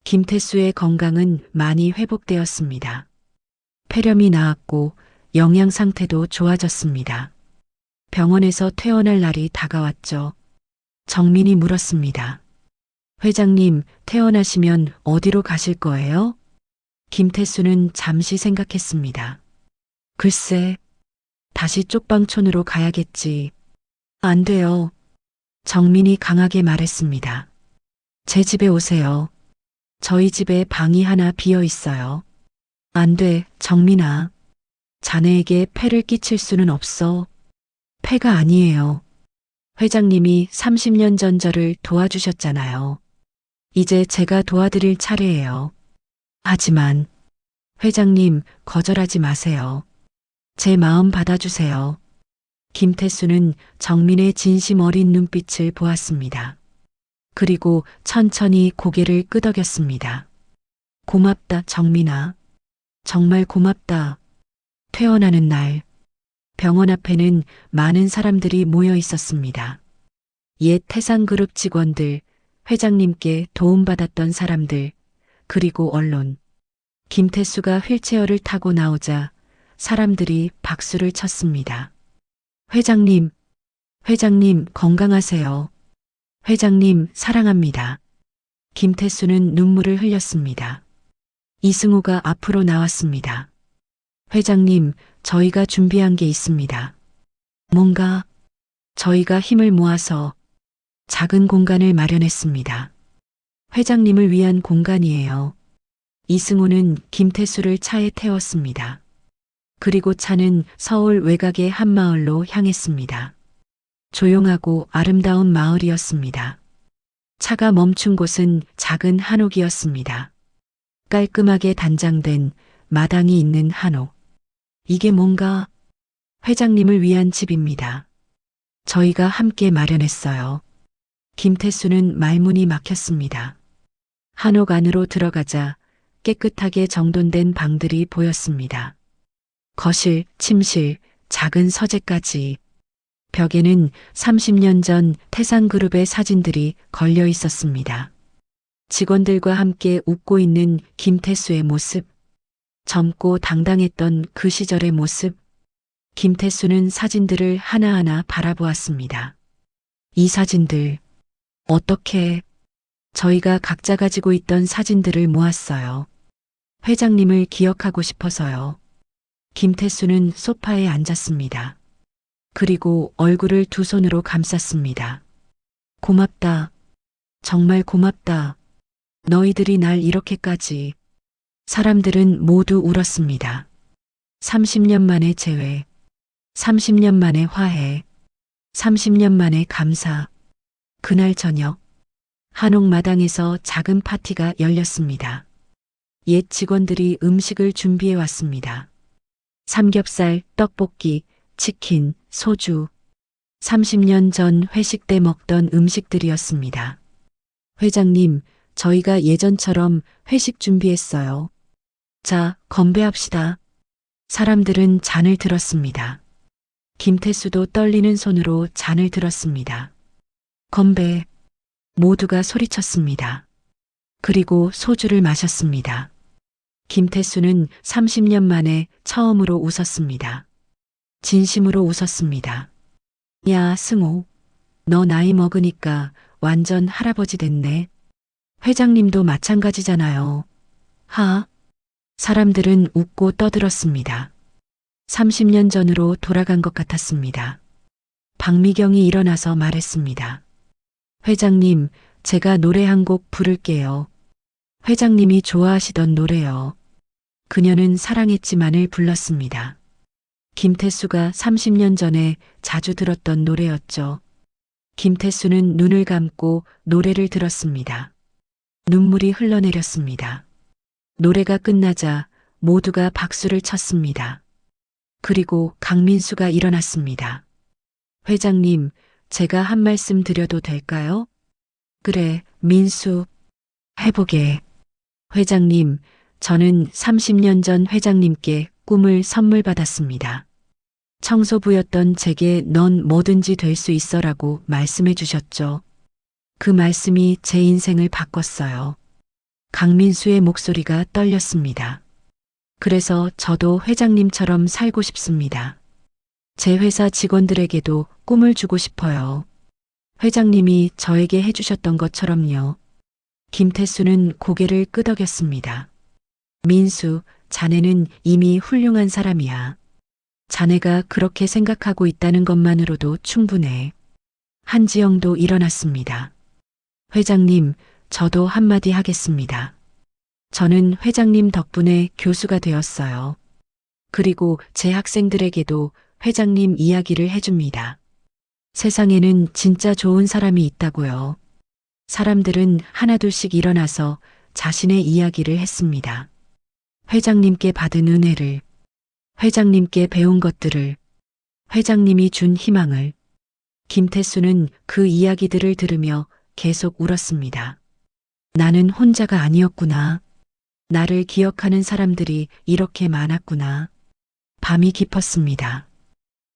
김태수의 건강은 많이 회복되었습니다. 폐렴이 나았고 영양 상태도 좋아졌습니다. 병원에서 퇴원할 날이 다가왔죠. 정민이 물었습니다. 회장님, 퇴원하시면 어디로 가실 거예요? 김태수는 잠시 생각했습니다. 글쎄, 다시 쪽방촌으로 가야겠지. 안 돼요. 정민이 강하게 말했습니다. 제 집에 오세요. 저희 집에 방이 하나 비어 있어요. 안 돼, 정민아. 자네에게 폐를 끼칠 수는 없어. 폐가 아니에요. 회장님이 30년 전 저를 도와주셨잖아요. 이제 제가 도와드릴 차례예요. 하지만 회장님, 거절하지 마세요. 제 마음 받아주세요. 김태수는 정민의 진심 어린 눈빛을 보았습니다. 그리고 천천히 고개를 끄덕였습니다. 고맙다, 정민아. 정말 고맙다. 퇴원하는 날, 병원 앞에는 많은 사람들이 모여 있었습니다. 옛 태상그룹 직원들, 회장님께 도움받았던 사람들, 그리고 언론. 김태수가 휠체어를 타고 나오자 사람들이 박수를 쳤습니다. 회장님, 회장님 건강하세요. 회장님 사랑합니다. 김태수는 눈물을 흘렸습니다. 이승우가 앞으로 나왔습니다. 회장님, 저희가 준비한 게 있습니다. 뭔가 저희가 힘을 모아서 작은 공간을 마련했습니다. 회장님을 위한 공간이에요. 이승우는 김태수를 차에 태웠습니다. 그리고 차는 서울 외곽의 한 마을로 향했습니다. 조용하고 아름다운 마을이었습니다. 차가 멈춘 곳은 작은 한옥이었습니다. 깔끔하게 단장된 마당이 있는 한옥. 이게 뭔가 회장님을 위한 집입니다. 저희가 함께 마련했어요. 김태수는 말문이 막혔습니다. 한옥 안으로 들어가자 깨끗하게 정돈된 방들이 보였습니다. 거실, 침실, 작은 서재까지. 벽에는 30년 전 태상그룹의 사진들이 걸려 있었습니다. 직원들과 함께 웃고 있는 김태수의 모습, 젊고 당당했던 그 시절의 모습. 김태수는 사진들을 하나하나 바라보았습니다. 이 사진들, 어떻게? 저희가 각자 가지고 있던 사진들을 모았어요. 회장님을 기억하고 싶어서요. 김태수는 소파에 앉았습니다. 그리고 얼굴을 두 손으로 감쌌습니다. 고맙다. 정말 고맙다. 너희들이 날 이렇게까지. 사람들은 모두 울었습니다. 30년 만의 재회, 30년 만의 화해, 30년 만의 감사. 그날 저녁, 한옥마당에서 작은 파티가 열렸습니다. 옛 직원들이 음식을 준비해 왔습니다. 삼겹살, 떡볶이, 치킨, 소주. 30년 전 회식 때 먹던 음식들이었습니다. 회장님, 저희가 예전처럼 회식 준비했어요. 자, 건배합시다. 사람들은 잔을 들었습니다. 김태수도 떨리는 손으로 잔을 들었습니다. 건배. 모두가 소리쳤습니다. 그리고 소주를 마셨습니다. 김태수는 30년 만에 처음으로 웃었습니다. 진심으로 웃었습니다. 야, 승호. 너 나이 먹으니까 완전 할아버지 됐네. 회장님도 마찬가지잖아요. 하. 사람들은 웃고 떠들었습니다. 30년 전으로 돌아간 것 같았습니다. 박미경이 일어나서 말했습니다. 회장님, 제가 노래 한 곡 부를게요. 회장님이 좋아하시던 노래요. 그녀는 사랑했지만을 불렀습니다. 김태수가 30년 전에 자주 들었던 노래였죠. 김태수는 눈을 감고 노래를 들었습니다. 눈물이 흘러내렸습니다. 노래가 끝나자 모두가 박수를 쳤습니다. 그리고 강민수가 일어났습니다. 회장님, 제가 한 말씀 드려도 될까요? 그래, 민수. 해보게. 회장님, 저는 30년 전 회장님께 꿈을 선물 받았습니다. 청소부였던 제게 넌 뭐든지 될 수 있어라고 말씀해 주셨죠. 그 말씀이 제 인생을 바꿨어요. 강민수의 목소리가 떨렸습니다. 그래서 저도 회장님처럼 살고 싶습니다. 제 회사 직원들에게도 꿈을 주고 싶어요. 회장님이 저에게 해주셨던 것처럼요. 김태수는 고개를 끄덕였습니다. 민수, 자네는 이미 훌륭한 사람이야. 자네가 그렇게 생각하고 있다는 것만으로도 충분해. 한지영도 일어났습니다. 회장님, 저도 한마디 하겠습니다. 저는 회장님 덕분에 교수가 되었어요. 그리고 제 학생들에게도 회장님 이야기를 해줍니다. 세상에는 진짜 좋은 사람이 있다고요. 사람들은 하나둘씩 일어나서 자신의 이야기를 했습니다. 회장님께 받은 은혜를, 회장님께 배운 것들을, 회장님이 준 희망을. 김태수는 그 이야기들을 들으며 계속 울었습니다. 나는 혼자가 아니었구나. 나를 기억하는 사람들이 이렇게 많았구나. 밤이 깊었습니다.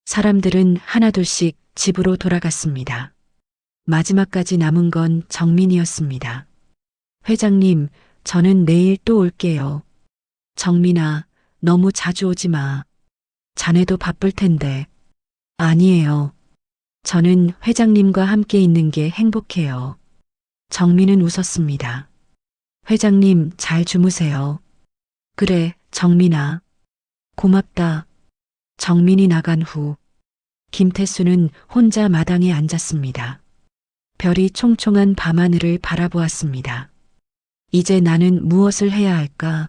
사람들은 하나둘씩 집으로 돌아갔습니다. 마지막까지 남은 건 정민이었습니다. 회장님, 저는 내일 또 올게요. 정민아, 너무 자주 오지 마. 자네도 바쁠 텐데. 아니에요. 저는 회장님과 함께 있는 게 행복해요. 정민은 웃었습니다. 회장님, 잘 주무세요. 그래, 정민아. 고맙다. 정민이 나간 후, 김태수는 혼자 마당에 앉았습니다. 별이 총총한 밤하늘을 바라보았습니다. 이제 나는 무엇을 해야 할까?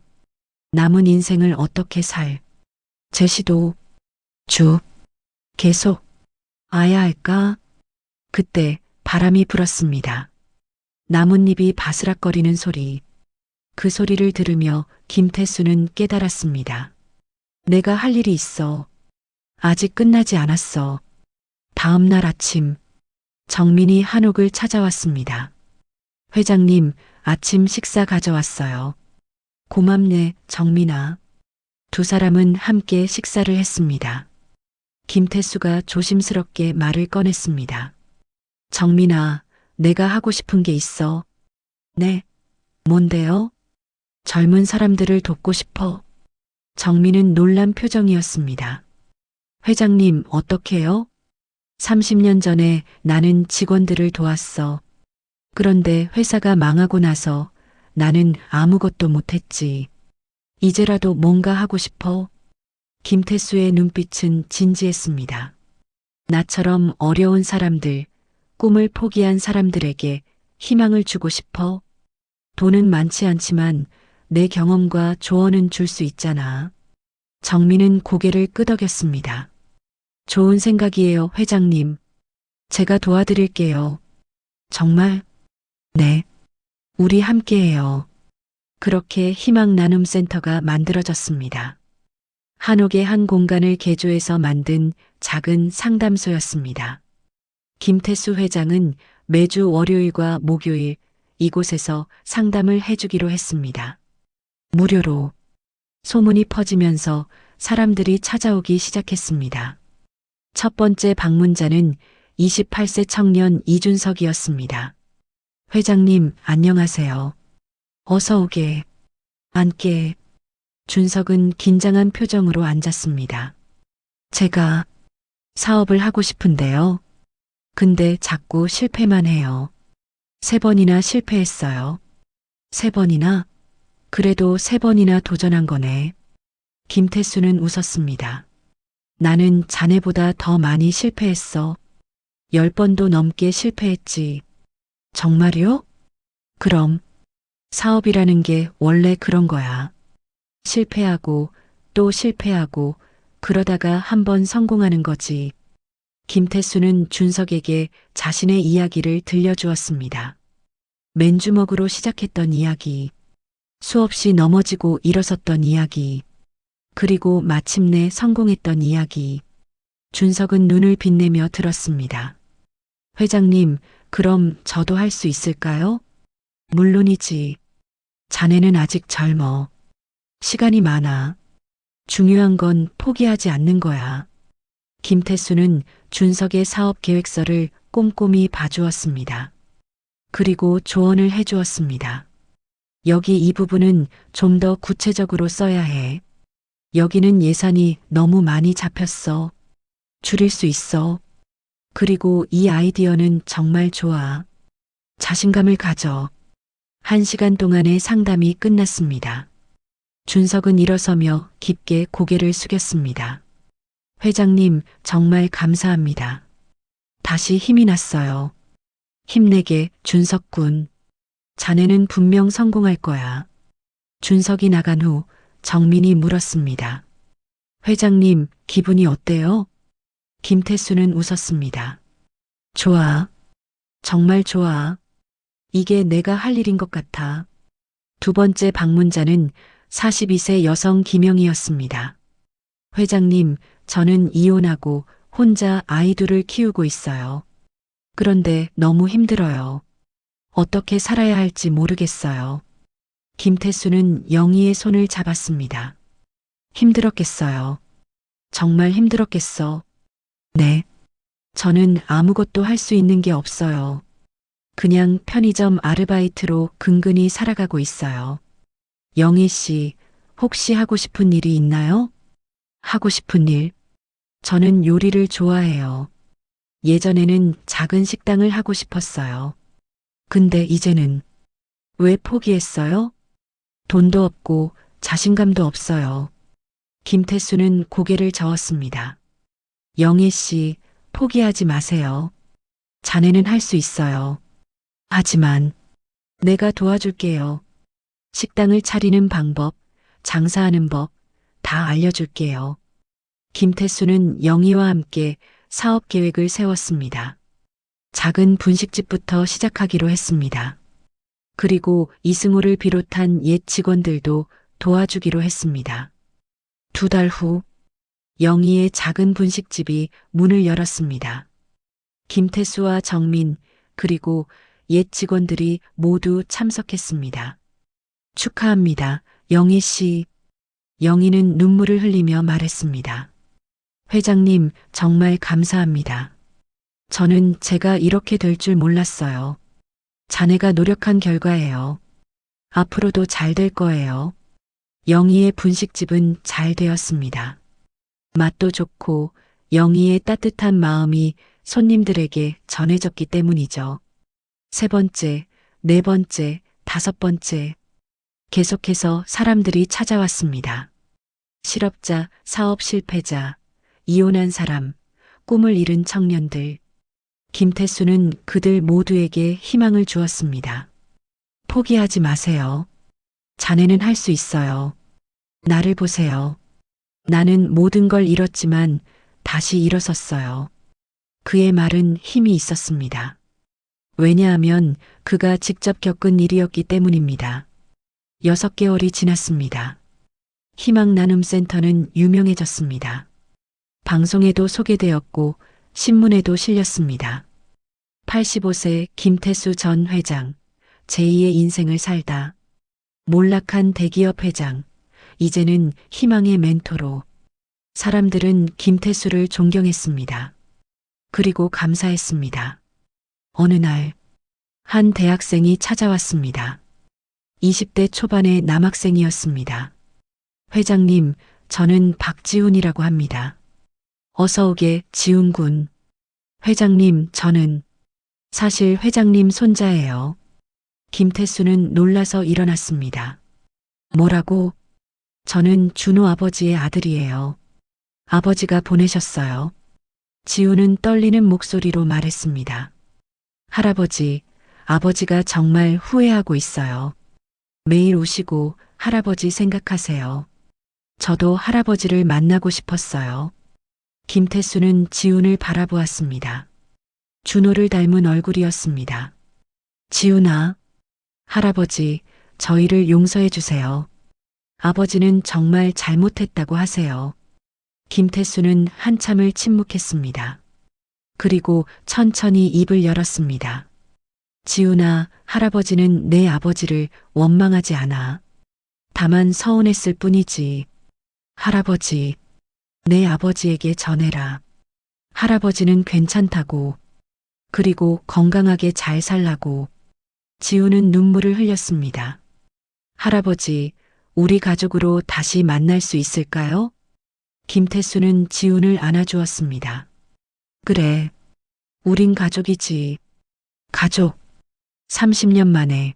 남은 인생을 어떻게 살? 제시도 쭉 계속 아야 할까? 그때 바람이 불었습니다. 나뭇잎이 바스락거리는 소리. 그 소리를 들으며 김태수는 깨달았습니다. 내가 할 일이 있어. 아직 끝나지 않았어. 다음 날 아침, 정민이 한옥을 찾아왔습니다. 회장님, 아침 식사 가져왔어요. 고맙네, 정민아. 두 사람은 함께 식사를 했습니다. 김태수가 조심스럽게 말을 꺼냈습니다. 정민아, 내가 하고 싶은 게 있어. 네. 뭔데요? 젊은 사람들을 돕고 싶어. 정민은 놀란 표정이었습니다. 회장님, 어떻게요? 30년 전에 나는 직원들을 도왔어. 그런데 회사가 망하고 나서 나는 아무것도 못했지. 이제라도 뭔가 하고 싶어. 김태수의 눈빛은 진지했습니다. 나처럼 어려운 사람들, 꿈을 포기한 사람들에게 희망을 주고 싶어. 돈은 많지 않지만 내 경험과 조언은 줄 수 있잖아. 정민은 고개를 끄덕였습니다. 좋은 생각이에요, 회장님. 제가 도와드릴게요. 정말? 네. 우리 함께해요. 그렇게 희망 나눔 센터가 만들어졌습니다. 한옥의 한 공간을 개조해서 만든 작은 상담소였습니다. 김태수 회장은 매주 월요일과 목요일 이곳에서 상담을 해주기로 했습니다. 무료로. 소문이 퍼지면서 사람들이 찾아오기 시작했습니다. 첫 번째 방문자는 28세 청년 이준석이었습니다. 회장님, 안녕하세요. 어서 오게. 앉게. 준석은 긴장한 표정으로 앉았습니다. 제가 사업을 하고 싶은데요. 근데 자꾸 실패만 해요. 3번이나 실패했어요. 3번이나? 그래도 3번이나 도전한 거네. 김태수는 웃었습니다. 나는 자네보다 더 많이 실패했어. 10번도 넘게 실패했지. 정말요? 그럼 사업이라는 게 원래 그런 거야. 실패하고 또 실패하고 그러다가 한번 성공하는 거지. 김태수는 준석에게 자신의 이야기를 들려주었습니다. 맨주먹으로 시작했던 이야기, 수없이 넘어지고 일어섰던 이야기, 그리고 마침내 성공했던 이야기. 준석은 눈을 빛내며 들었습니다. 회장님, 그럼 저도 할 수 있을까요? 물론이지. 자네는 아직 젊어. 시간이 많아. 중요한 건 포기하지 않는 거야. 김태수는 준석의 사업 계획서를 꼼꼼히 봐주었습니다. 그리고 조언을 해주었습니다. 여기 이 부분은 좀 더 구체적으로 써야 해. 여기는 예산이 너무 많이 잡혔어. 줄일 수 있어. 그리고 이 아이디어는 정말 좋아. 자신감을 가져. 1시간 동안의 상담이 끝났습니다. 준석은 일어서며 깊게 고개를 숙였습니다. 회장님, 정말 감사합니다. 다시 힘이 났어요. 힘내게, 준석군. 자네는 분명 성공할 거야. 준석이 나간 후 정민이 물었습니다. 회장님, 기분이 어때요? 김태수는 웃었습니다. 좋아. 정말 좋아. 이게 내가 할 일인 것 같아. 두 번째 방문자는 42세 여성 김영희였습니다. 회장님, 저는 이혼하고 혼자 아이들을 키우고 있어요. 그런데 너무 힘들어요. 어떻게 살아야 할지 모르겠어요. 김태수는 영희의 손을 잡았습니다. 힘들었겠어요. 정말 힘들었겠어. 네. 저는 아무것도 할 수 있는 게 없어요. 그냥 편의점 아르바이트로 근근히 살아가고 있어요. 영희 씨, 혹시 하고 싶은 일이 있나요? 하고 싶은 일? 저는 요리를 좋아해요. 예전에는 작은 식당을 하고 싶었어요. 근데 이제는 왜 포기했어요? 돈도 없고 자신감도 없어요. 김태수는 고개를 저었습니다. 영희 씨, 포기하지 마세요. 자네는 할 수 있어요. 하지만 내가 도와줄게요. 식당을 차리는 방법, 장사하는 법 다 알려줄게요. 김태수는 영희와 함께 사업 계획을 세웠습니다. 작은 분식집부터 시작하기로 했습니다. 그리고 이승호를 비롯한 옛 직원들도 도와주기로 했습니다. 2달 후 영희의 작은 분식집이 문을 열었습니다. 김태수와 정민 그리고 옛 직원들이 모두 참석했습니다. 축하합니다. 영희 씨. 영희는 눈물을 흘리며 말했습니다. 회장님, 정말 감사합니다. 저는 제가 이렇게 될 줄 몰랐어요. 자네가 노력한 결과예요. 앞으로도 잘 될 거예요. 영희의 분식집은 잘 되었습니다. 맛도 좋고 영희의 따뜻한 마음이 손님들에게 전해졌기 때문이죠. 세 번째, 네 번째, 다섯 번째. 계속해서 사람들이 찾아왔습니다. 실업자, 사업 실패자, 이혼한 사람, 꿈을 잃은 청년들. 김태수는 그들 모두에게 희망을 주었습니다. 포기하지 마세요. 자네는 할 수 있어요. 나를 보세요. 나는 모든 걸 잃었지만 다시 일어섰어요. 그의 말은 힘이 있었습니다. 왜냐하면 그가 직접 겪은 일이었기 때문입니다. 6개월이 지났습니다. 희망나눔센터는 유명해졌습니다. 방송에도 소개되었고 신문에도 실렸습니다. 85세 김태수 전 회장, 제2의 인생을 살다. 몰락한 대기업 회장, 이제는 희망의 멘토로. 사람들은 김태수를 존경했습니다. 그리고 감사했습니다. 어느 날, 한 대학생이 찾아왔습니다. 20대 초반의 남학생이었습니다. 회장님, 저는 박지훈이라고 합니다. 어서 오게, 지훈 군. 회장님, 저는 사실 회장님 손자예요. 김태수는 놀라서 일어났습니다. 뭐라고? 저는 준호 아버지의 아들이에요. 아버지가 보내셨어요. 지훈은 떨리는 목소리로 말했습니다. 할아버지, 아버지가 정말 후회하고 있어요. 매일 오시고 할아버지 생각하세요. 저도 할아버지를 만나고 싶었어요. 김태수는 지훈을 바라보았습니다. 준호를 닮은 얼굴이었습니다. 지훈아, 할아버지, 저희를 용서해 주세요. 아버지는 정말 잘못했다고 하세요. 김태수는 한참을 침묵했습니다. 그리고 천천히 입을 열었습니다. 지훈아, 할아버지는 내 아버지를 원망하지 않아. 다만 서운했을 뿐이지. 할아버지, 내 아버지에게 전해라. 할아버지는 괜찮다고. 그리고 건강하게 잘 살라고. 지훈은 눈물을 흘렸습니다. 할아버지, 우리 가족으로 다시 만날 수 있을까요? 김태수는 지훈을 안아주었습니다. 그래, 우린 가족이지. 가족. 30년 만에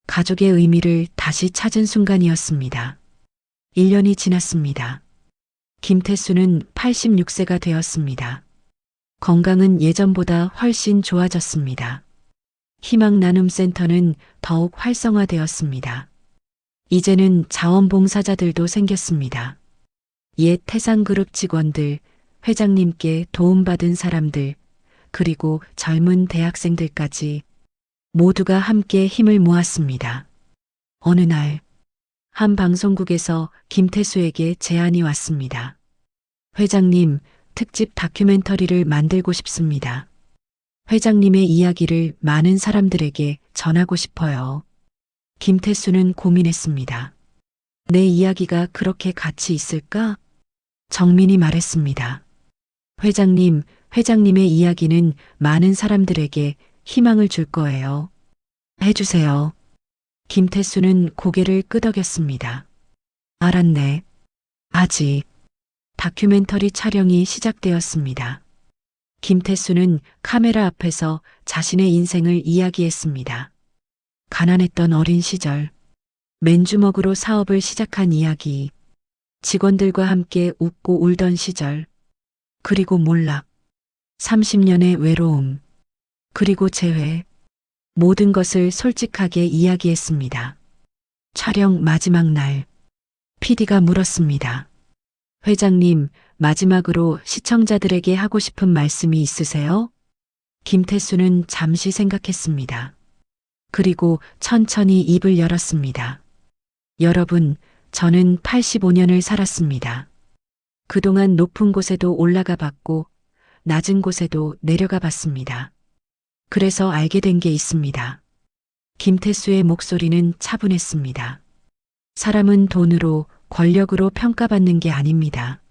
가족의 의미를 다시 찾은 순간이었습니다. 1년이 지났습니다. 김태수는 86세가 되었습니다. 건강은 예전보다 훨씬 좋아졌습니다. 희망나눔센터는 더욱 활성화되었습니다. 이제는 자원봉사자들도 생겼습니다. 옛 태상그룹 직원들, 회장님께 도움받은 사람들, 그리고 젊은 대학생들까지 모두가 함께 힘을 모았습니다. 어느 날, 한 방송국에서 김태수에게 제안이 왔습니다. 회장님, 특집 다큐멘터리를 만들고 싶습니다. 회장님의 이야기를 많은 사람들에게 전하고 싶어요. 김태수는 고민했습니다. 내 이야기가 그렇게 가치 있을까? 정민이 말했습니다. 회장님, 회장님의 이야기는 많은 사람들에게 희망을 줄 거예요. 해주세요. 김태수는 고개를 끄덕였습니다. 알았네. 아직. 다큐멘터리 촬영이 시작되었습니다. 김태수는 카메라 앞에서 자신의 인생을 이야기했습니다. 가난했던 어린 시절, 맨주먹으로 사업을 시작한 이야기, 직원들과 함께 웃고 울던 시절, 그리고 몰락, 30년의 외로움, 그리고 재회, 모든 것을 솔직하게 이야기했습니다. 촬영 마지막 날, PD가 물었습니다. 회장님, 마지막으로 시청자들에게 하고 싶은 말씀이 있으세요? 김태수는 잠시 생각했습니다. 그리고 천천히 입을 열었습니다. 여러분, 저는 85년을 살았습니다. 그동안 높은 곳에도 올라가 봤고, 낮은 곳에도 내려가 봤습니다. 그래서 알게 된 게 있습니다. 김태수의 목소리는 차분했습니다. 사람은 돈으로, 권력으로 평가받는 게 아닙니다.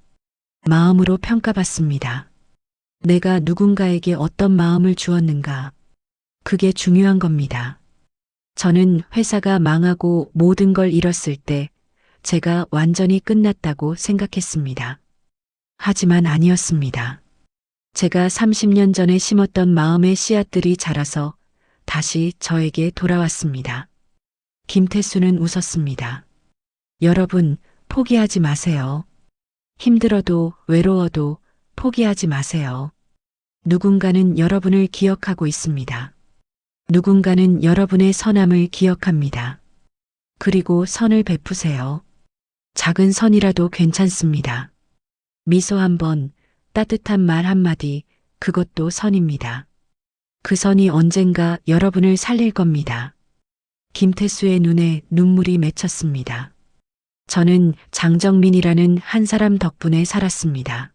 마음으로 평가받습니다. 내가 누군가에게 어떤 마음을 주었는가. 그게 중요한 겁니다. 저는 회사가 망하고 모든 걸 잃었을 때 제가 완전히 끝났다고 생각했습니다. 하지만 아니었습니다. 제가 30년 전에 심었던 마음의 씨앗들이 자라서 다시 저에게 돌아왔습니다. 김태수는 웃었습니다. 여러분, 포기하지 마세요. 힘들어도 외로워도 포기하지 마세요. 누군가는 여러분을 기억하고 있습니다. 누군가는 여러분의 선함을 기억합니다. 그리고 선을 베푸세요. 작은 선이라도 괜찮습니다. 미소 한 번, 따뜻한 말 한마디, 그것도 선입니다. 그 선이 언젠가 여러분을 살릴 겁니다. 김태수의 눈에 눈물이 맺혔습니다. 저는 장정민이라는 한 사람 덕분에 살았습니다.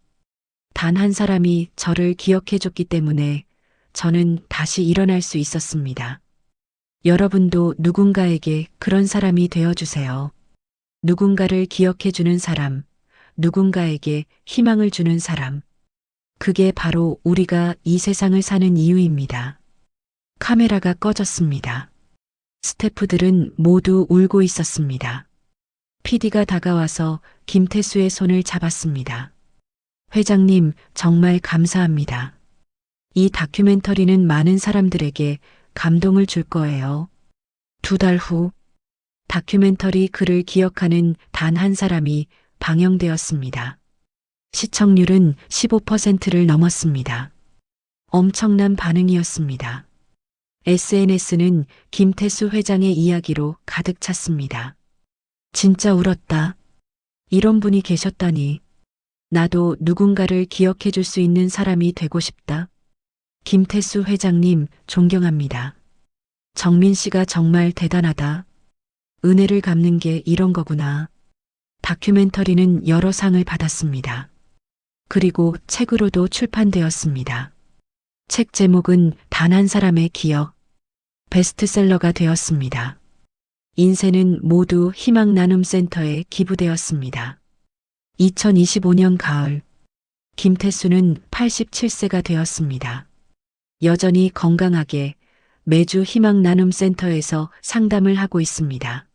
단 한 사람이 저를 기억해 줬기 때문에 저는 다시 일어날 수 있었습니다. 여러분도 누군가에게 그런 사람이 되어 주세요. 누군가를 기억해 주는 사람, 누군가에게 희망을 주는 사람. 그게 바로 우리가 이 세상을 사는 이유입니다. 카메라가 꺼졌습니다. 스태프들은 모두 울고 있었습니다. PD가 다가와서 김태수의 손을 잡았습니다. 회장님, 정말 감사합니다. 이 다큐멘터리는 많은 사람들에게 감동을 줄 거예요. 2달 후, 다큐멘터리 그를 기억하는 단 한 사람이 방영되었습니다. 시청률은 15%를 넘었습니다. 엄청난 반응이었습니다. SNS는 김태수 회장의 이야기로 가득 찼습니다. 진짜 울었다. 이런 분이 계셨다니. 나도 누군가를 기억해 줄 수 있는 사람이 되고 싶다. 김태수 회장님, 존경합니다. 정민 씨가 정말 대단하다. 은혜를 갚는 게 이런 거구나. 다큐멘터리는 여러 상을 받았습니다. 그리고 책으로도 출판되었습니다. 책 제목은 단 한 사람의 기억. 베스트셀러가 되었습니다. 인쇄는 모두 희망 나눔 센터에 기부되었습니다. 2025년 가을, 김태수는 87세가 되었습니다. 여전히 건강하게 매주 희망 나눔 센터에서 상담을 하고 있습니다.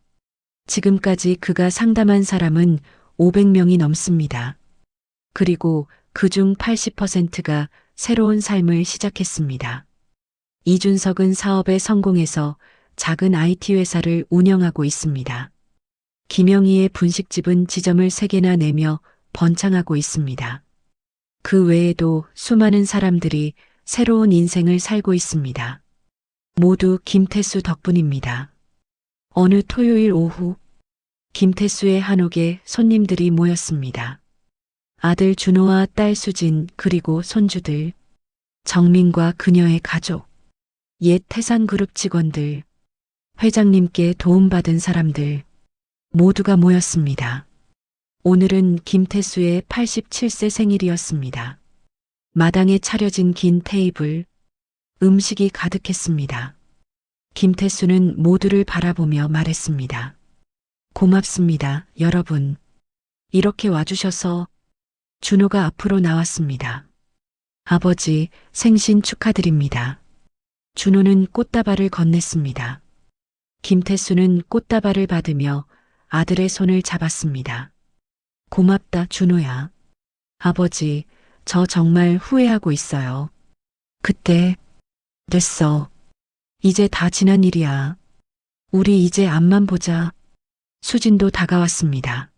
지금까지 그가 상담한 사람은 500명이 넘습니다. 그리고 그중 80%가 새로운 삶을 시작했습니다. 이준석은 사업에 성공해서 작은 IT 회사를 운영하고 있습니다. 김영희의 분식집은 지점을 3개나 내며 번창하고 있습니다. 그 외에도 수많은 사람들이 새로운 인생을 살고 있습니다. 모두 김태수 덕분입니다. 어느 토요일 오후, 김태수의 한옥에 손님들이 모였습니다. 아들 준호와 딸 수진 그리고 손주들, 정민과 그녀의 가족, 옛 태산그룹 직원들, 회장님께 도움받은 사람들 모두가 모였습니다. 오늘은 김태수의 87세 생일이었습니다. 마당에 차려진 긴 테이블, 음식이 가득했습니다. 김태수는 모두를 바라보며 말했습니다. 고맙습니다, 여러분. 이렇게 와주셔서. 준호가 앞으로 나왔습니다. 아버지, 생신 축하드립니다. 준호는 꽃다발을 건넸습니다. 김태수는 꽃다발을 받으며 아들의 손을 잡았습니다. 고맙다, 준호야. 아버지, 저 정말 후회하고 있어요. 그때, 됐어. 이제 다 지난 일이야. 우리 이제 앞만 보자. 수진도 다가왔습니다.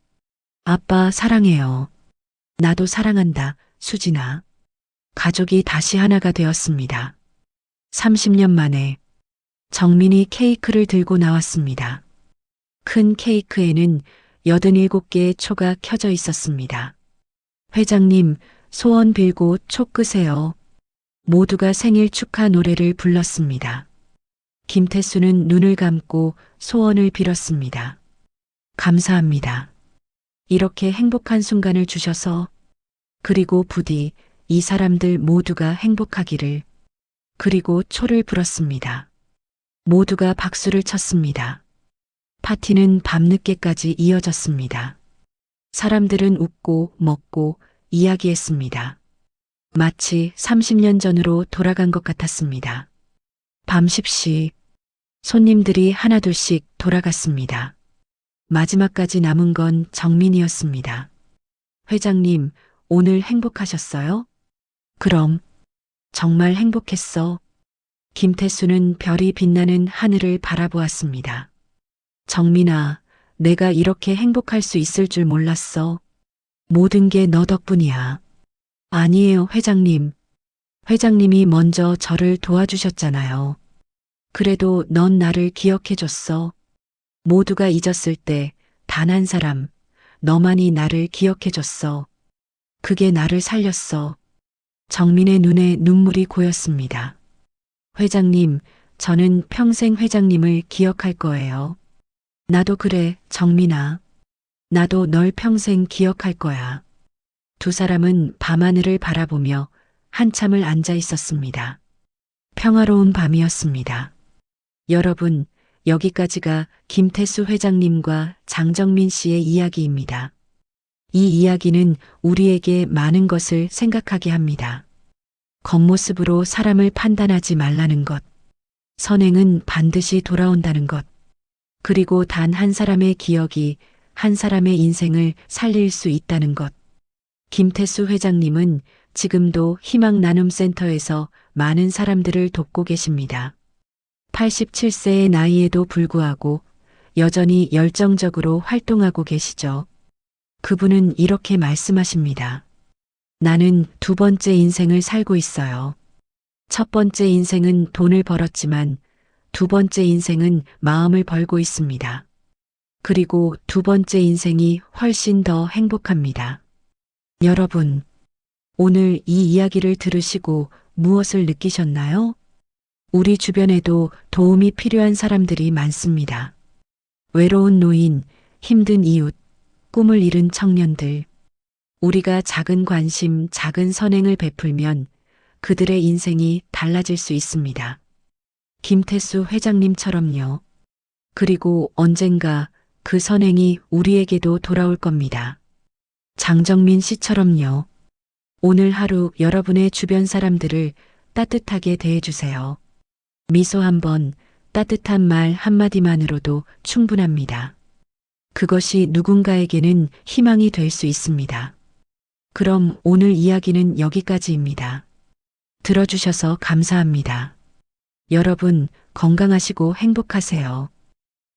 아빠 사랑해요. 나도 사랑한다, 수진아. 가족이 다시 하나가 되었습니다. 30년 만에 정민이 케이크를 들고 나왔습니다. 큰 케이크에는 87개의 초가 켜져 있었습니다. 회장님, 소원 빌고 초 끄세요. 모두가 생일 축하 노래를 불렀습니다. 김태수는 눈을 감고 소원을 빌었습니다. 감사합니다. 이렇게 행복한 순간을 주셔서, 그리고 부디 이 사람들 모두가 행복하기를. 그리고 초를 불었습니다. 모두가 박수를 쳤습니다. 파티는 밤늦게까지 이어졌습니다. 사람들은 웃고 먹고 이야기했습니다. 마치 30년 전으로 돌아간 것 같았습니다. 밤 10시, 손님들이 하나둘씩 돌아갔습니다. 마지막까지 남은 건 정민이었습니다. 회장님, 오늘 행복하셨어요? 그럼, 정말 행복했어. 김태수는 별이 빛나는 하늘을 바라보았습니다. 정민아, 내가 이렇게 행복할 수 있을 줄 몰랐어. 모든 게 너 덕분이야. 아니에요, 회장님. 회장님이 먼저 저를 도와주셨잖아요. 그래도 넌 나를 기억해줬어. 모두가 잊었을 때 단 한 사람, 너만이 나를 기억해줬어. 그게 나를 살렸어. 정민의 눈에 눈물이 고였습니다. 회장님, 저는 평생 회장님을 기억할 거예요. 나도 그래, 정민아. 나도 널 평생 기억할 거야. 두 사람은 밤하늘을 바라보며 한참을 앉아 있었습니다. 평화로운 밤이었습니다. 여러분, 여기까지가 김태수 회장님과 장정민 씨의 이야기입니다. 이 이야기는 우리에게 많은 것을 생각하게 합니다. 겉모습으로 사람을 판단하지 말라는 것, 선행은 반드시 돌아온다는 것, 그리고 단 한 사람의 기억이 한 사람의 인생을 살릴 수 있다는 것. 김태수 회장님은 지금도 희망나눔센터에서 많은 사람들을 돕고 계십니다. 87세의 나이에도 불구하고 여전히 열정적으로 활동하고 계시죠. 그분은 이렇게 말씀하십니다. 나는 두 번째 인생을 살고 있어요. 첫 번째 인생은 돈을 벌었지만 두 번째 인생은 마음을 벌고 있습니다. 그리고 두 번째 인생이 훨씬 더 행복합니다. 여러분, 오늘 이 이야기를 들으시고 무엇을 느끼셨나요? 우리 주변에도 도움이 필요한 사람들이 많습니다. 외로운 노인, 힘든 이웃, 꿈을 잃은 청년들. 우리가 작은 관심, 작은 선행을 베풀면 그들의 인생이 달라질 수 있습니다. 김태수 회장님처럼요. 그리고 언젠가 그 선행이 우리에게도 돌아올 겁니다. 장정민 씨처럼요. 오늘 하루 여러분의 주변 사람들을 따뜻하게 대해주세요. 미소 한 번, 따뜻한 말 한마디만으로도 충분합니다. 그것이 누군가에게는 희망이 될 수 있습니다. 그럼 오늘 이야기는 여기까지입니다. 들어주셔서 감사합니다. 여러분, 건강하시고 행복하세요.